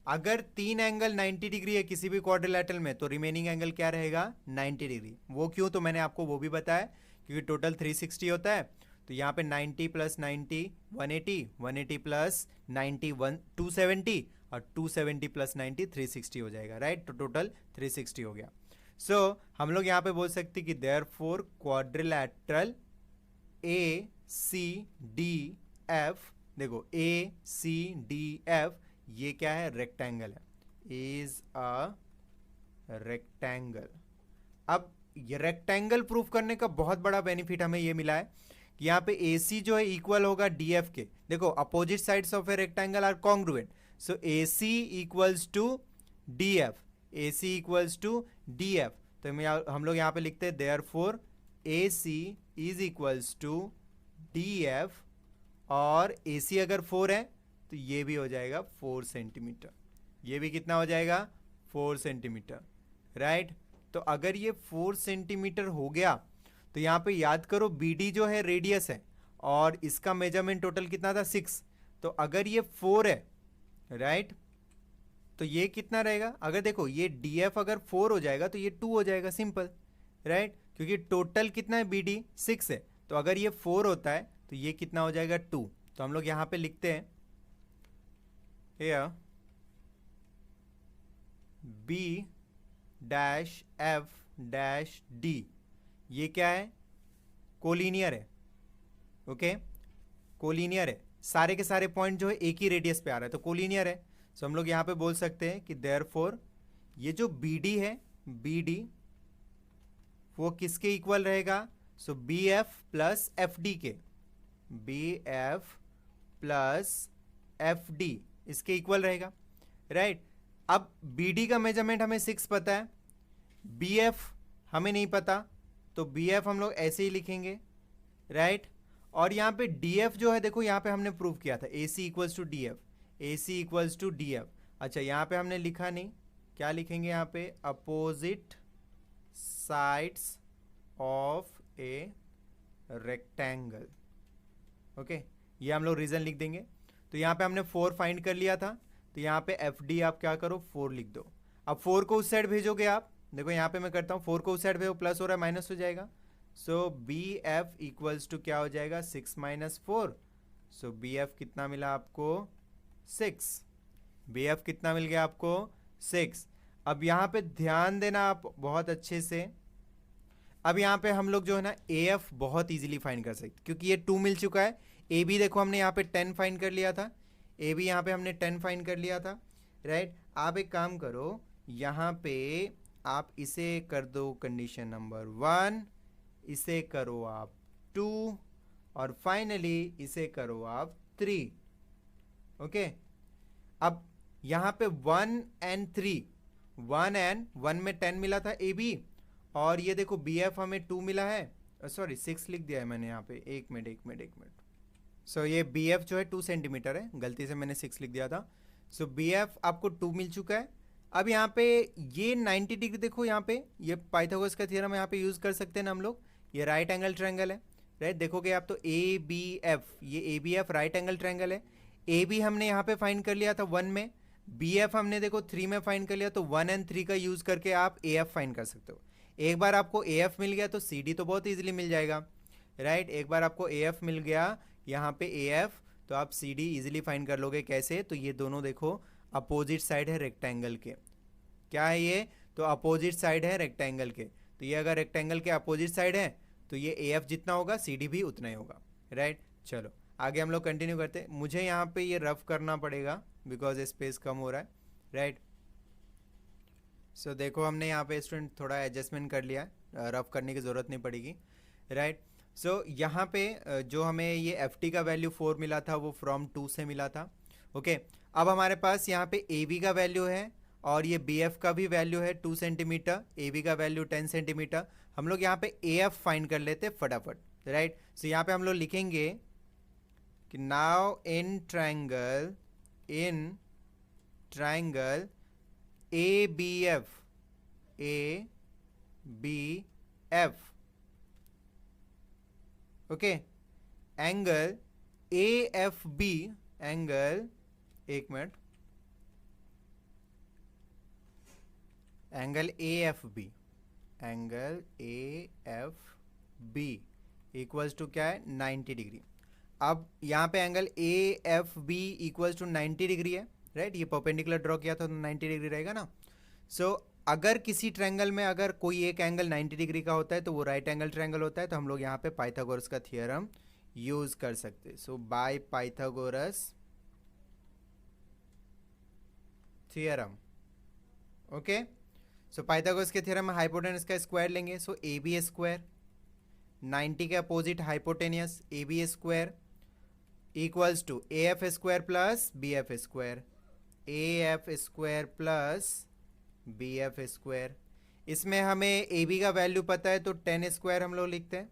अगर 3 एंगल 90 डिग्री है किसी भी क्वाड्रिलैटरल में तो रिमेनिंग एंगल क्या रहेगा, 90 डिग्री। वो क्यों, तो मैंने आपको वो भी बताया, क्योंकि टोटल 360 होता है। तो यहाँ पे 90 प्लस 90 180, 180 प्लस 90 270, और 270 प्लस 90 360 हो जाएगा, राइट। तो टोटल 360 हो गया। सो हम लोग यहाँ पे बोल सकते कि देयरफॉर क्वाड्रिलैटरल ए सी डी एफ, देखो ए सी डी एफ ये क्या है, रेक्टेंगल है, इज अ रेक्टेंगल। अब ये रेक्टेंगल प्रूफ करने का बहुत बड़ा बेनिफिट हमें ये मिला है कि यहाँ पे ए सी जो है इक्वल होगा डी एफ के। देखो opposite sides of a rectangle are congruent, so A C equals to D F, A C equals to D F. तो हम लोग यहाँ पे लिखते हैं therefore A C is equals to D F, और ए सी अगर 4 है तो ये भी हो जाएगा 4 सेंटीमीटर। ये भी कितना हो जाएगा, 4 सेंटीमीटर, राइट। तो अगर ये 4 सेंटीमीटर हो गया तो यहाँ पे याद करो बी डी जो है रेडियस है, और इसका मेजरमेंट टोटल कितना था, 6। तो अगर ये 4 है, राइट, तो ये कितना रहेगा, अगर देखो ये डी एफ अगर 4 हो जाएगा तो ये 2 हो जाएगा, सिंपल, राइट। क्योंकि टोटल कितना है, बी डी 6 है, तो अगर ये 4 होता है तो ये कितना हो जाएगा, 2। तो हम लोग यहाँ पे लिखते हैं B dash F dash D, ये क्या है, कोलिनियर है, ओके, कोलिनियर है। सारे के सारे पॉइंट जो है एक ही रेडियस पे आ रहा है, तो कोलिनियर है। सो हम लोग यहाँ पे बोल सकते हैं कि देयरफॉर ये जो बी डी है, बी डी वो किसके इक्वल रहेगा, so B F plus F D के, B F plus F D इसके इक्वल रहेगा, राइट। अब बी डी का मेजरमेंट हमें 6 पता है, बी एफ हमें नहीं पता, तो बी एफ हम लोग ऐसे ही लिखेंगे, राइट। और यहाँ पे डी एफ जो है, देखो यहाँ पे हमने प्रूव किया था A C equals to D F, A C equals to D F. अच्छा यहाँ पे हमने लिखा नहीं, क्या लिखेंगे यहाँ पे, opposite sides of a rectangle, okay. ये हम लोग रीजन लिख देंगे। तो यहाँ पे हमने 4 फाइंड कर लिया था, तो यहाँ पे एफ डी आप क्या करो, 4 लिख दो। अब 4 को उस साइड भेजोगे आप, देखो यहाँ पे मैं करता हूँ, 4 को उस साइड भेजो, प्लस हो रहा है माइनस हो जाएगा। सो बी एफ इक्वल्स टू क्या हो जाएगा, 6 माइनस 4। सो बी एफ कितना मिला आपको, 6। बी एफ कितना मिल गया आपको, 6। अब यहाँ पे ध्यान देना आप बहुत अच्छे से, अब यहाँ पे हम लोग जो है ना ए एफ बहुत इजीली फाइंड कर सकते क्योंकि ये 2 मिल चुका है। ए बी देखो हमने यहाँ पे 10 फाइंड कर लिया था, ए बी यहाँ पे हमने 10 फाइंड कर लिया था, राइट। आप एक काम करो, यहाँ पे आप इसे कर दो कंडीशन नंबर 1, इसे करो आप 2 और फाइनली इसे करो आप 3। ओके, अब यहाँ पे 1 एंड 3, 1 में 10 मिला था ए बी, और ये देखो बी एफ हमें 2 मिला है, सॉरी 6 लिख दिया है मैंने यहाँ पे, एक मिनट। सो ये बी एफ जो है 2 सेंटीमीटर है, गलती से मैंने 6 लिख दिया था। सो बी एफ आपको 2 मिल चुका है। अब यहाँ पे ये 90 डिग्री देखो, यहाँ पे ये पाइथागोरस का थ्योरम यहाँ पे यूज़ कर सकते हैं ना हम लोग। ये राइट एंगल ट्रायंगल है, राइट। देखोगे आप तो ए बी एफ, ये A B F right angle triangle है। ए बी हमने यहाँ पे फाइंड कर लिया था 1 में, बी एफ हमने देखो 3 में फाइंड कर लिया, तो 1 एंड 3 का यूज़ करके आप ए एफ फाइंड कर सकते हो। एक बार आपको ए एफ मिल गया तो सी डी तो बहुत ईजिली मिल जाएगा, राइट। एक बार आपको ए एफ मिल गया यहाँ पे ए एफ, तो आप सी डी ईजिली फाइंड कर लोगे। कैसे? तो ये दोनों देखो अपोजिट साइड है रेक्टेंगल के। क्या है ये? तो अपोजिट साइड है रेक्टेंगल के। तो ये अगर रेक्टेंगल के अपोजिट साइड है तो ये ए एफ जितना होगा सी डी भी उतना ही होगा, राइट। चलो आगे हम लोग कंटिन्यू करते हैं। मुझे यहाँ पे ये रफ करना पड़ेगा बिकॉज स्पेस कम हो रहा है, राइट। सो देखो हमने यहाँ पे स्टूडेंट थोड़ा एडजस्टमेंट कर लिया है, रफ करने की ज़रूरत नहीं पड़ेगी, राइट। सो यहाँ पे जो हमें ये एफ टी का वैल्यू 4 मिला था वो फ्रॉम 2 से मिला था, ओके। अब हमारे पास यहाँ पे ए बी का वैल्यू है और ये बी एफ का भी वैल्यू है 2 सेंटीमीटर, ए बी का वैल्यू 10 सेंटीमीटर। हम लोग यहाँ पे ए एफ फाइंड कर लेते फटाफट, राइट। सो यहाँ पे हम लोग लिखेंगे कि now in triangle A B F, okay, angle A F B, angle, एक minute, angle A F B equals to क्या है? 90 डिग्री। अब यहाँ पे angle A F B equals to 90 degree है, राइट। ये परपेंडिकुलर ड्रॉ किया था तो 90 डिग्री रहेगा ना। सो अगर किसी ट्रायंगल में अगर कोई एक एंगल 90 डिग्री का होता है तो वो राइट एंगल ट्रायंगल होता है, तो हम लोग यहाँ पे पाइथागोरस का थ्योरम यूज कर सकते हैं। So by Pythagoras theorem, okay. So Pythagoras के थ्योरम में हाइपोटेनस का स्क्वायर लेंगे, सो ए बी स्क्वायर, 90 के opposite hypotenuse A B square equals to A F square plus B F square, A F square plus B F square. इसमें हमें ए बी का वैल्यू पता है तो 10 स्क्वायर हम लोग लिखते हैं।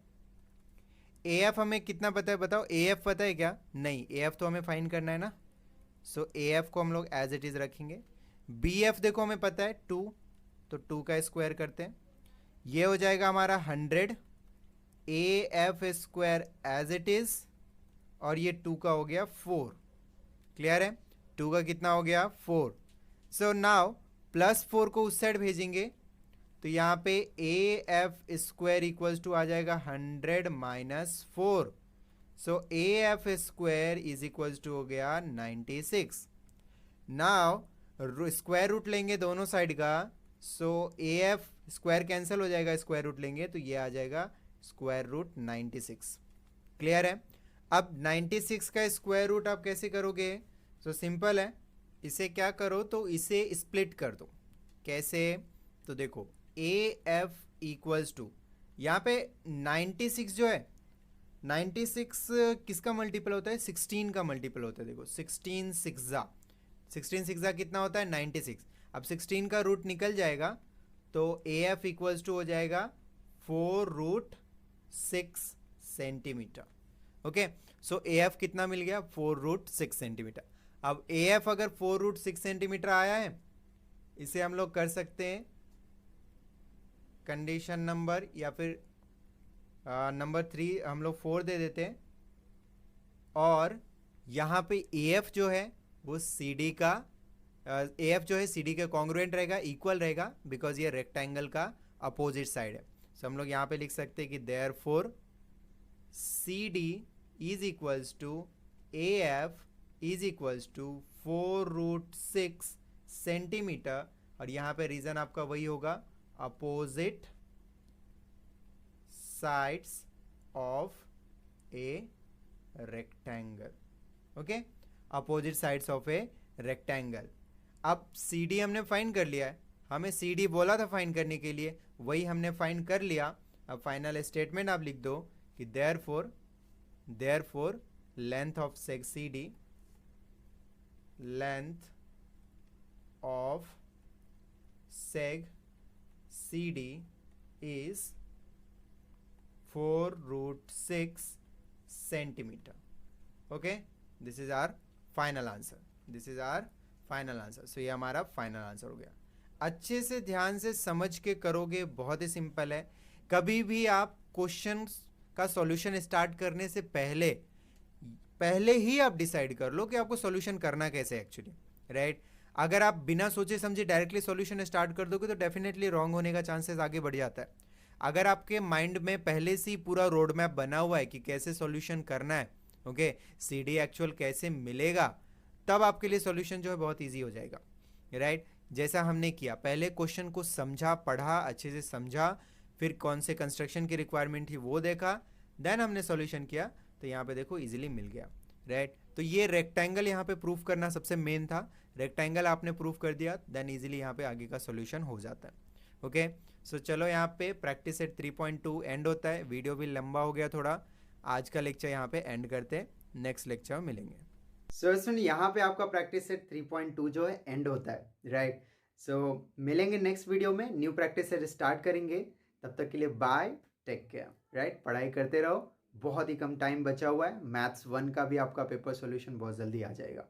ए एफ हमें कितना पता है बताओ? ए एफ पता है क्या? नहीं, ए एफ तो हमें फाइंड करना है ना। सो ए एफ को हम लोग एज इट इज रखेंगे। बी एफ देखो हमें पता है 2, तो 2 का स्क्वायर करते हैं, ये हो जाएगा हमारा 100, A F square as it is, और ये 2 का हो गया 4। क्लियर है? 2 का कितना हो गया? 4। सो नाउ +4 को उस साइड भेजेंगे तो यहाँ पे A F square equals to आ जाएगा 100 minus 4। So A F square is equals to हो गया 96। नाउ स्क्वायर रूट लेंगे दोनों साइड का, सो ए एफ स्क्वायर कैंसिल हो जाएगा, स्क्वायर रूट लेंगे तो ये आ जाएगा स्क्वायर रूट 96। क्लियर है? अब 96 का स्क्वायर रूट आप कैसे करोगे? सो सिंपल है, इसे क्या करो तो इसे स्प्लिट कर दो। कैसे? तो देखो ए एफ इक्वल्स टू, यहाँ पे 96 जो है, 96 किसका मल्टीपल होता है? 16 का मल्टीपल होता है। देखो 16 सिक्सा कितना होता है? 96। अब 16 का रूट निकल जाएगा तो ए एफ इक्वल्स टू हो जाएगा 4√6 centimetre, okay. So A F कितना मिल गया? 4√6 सेंटीमीटर। अब ए एफ अगर 4√6 सेंटीमीटर आया है, इसे हम लोग कर सकते हैं कंडीशन नंबर, या फिर नंबर 3 हम लोग 4 दे देते हैं, और यहाँ पे ए एफ जो है वो सी डी का, ए एफ जो है सी डी के कॉन्ग्रुएंट रहेगा, इक्वल रहेगा, बिकॉज ये रेक्टेंगल का अपोजिट साइड है। सो हम लोग यहाँ पे लिख सकते हैं कि therefore C D is equals to A F is equals to 4√6 centimetre, और यहाँ पे रीजन आपका वही होगा, opposite sides of a rectangle. Okay, opposite sides of a rectangle. अब CD हमने फाइंड कर लिया है, हमें CD बोला था फाइंड करने के लिए, वही हमने फाइंड कर लिया. अब फाइनल स्टेटमेंट आप लिख दो कि therefore length of seg CD, length of seg CD is 4√6 centimeter. Okay, this is our final answer. So ये हमारा फाइनल आंसर हो गया. अच्छे से ध्यान से समझ के करोगे, बहुत ही सिंपल है. कभी भी आप क्वेश्चन का सॉल्यूशन स्टार्ट करने से पहले ही आप डिसाइड कर लो कि आपको सॉल्यूशन करना कैसे एक्चुअली, राइट. अगर आप बिना सोचे समझे डायरेक्टली सॉल्यूशन स्टार्ट कर दोगे तो डेफिनेटली रॉन्ग होने का चांसेस आगे बढ़ जाता है. अगर आपके माइंड में पहले से ही पूरा रोड मैप बना हुआ है कि कैसे सॉल्यूशन करना है, ओके, CD एक्चुअल कैसे मिलेगा, तब आपके लिए सॉल्यूशन जो है बहुत ईजी हो जाएगा, राइट. जैसा हमने किया, पहले क्वेश्चन को समझा, पढ़ा, अच्छे से समझा, फिर कौन से कंस्ट्रक्शन की रिक्वायरमेंट थी वो देखा, देन हमने सॉल्यूशन किया, तो यहाँ पे देखो इजीली मिल गया, राइट. तो ये रेक्टेंगल यहाँ पे प्रूफ करना सबसे मेन था. रेक्टेंगल आपने प्रूफ कर दिया, देन इजीली यहाँ पे आगे का सॉल्यूशन हो जाता है. ओके, सो चलो यहाँ पे प्रैक्टिस सेट 3.2 एंड होता है. वीडियो भी लंबा हो गया थोड़ा, आज का लेक्चर यहाँ पे एंड करते हैं, नेक्स्ट लेक्चर में मिलेंगे. सो सुन, यहाँ पे आपका प्रैक्टिस सेट 3.2 जो है एंड होता है, राइट. सो मिलेंगे नेक्स्ट वीडियो में, न्यू प्रैक्टिस सेट स्टार्ट करेंगे. तब तक के लिए बाय, टेक केयर, राइट. पढ़ाई करते रहो, बहुत ही कम टाइम बचा हुआ है. मैथ्स 1 का भी आपका पेपर सॉल्यूशन बहुत जल्दी आ जाएगा.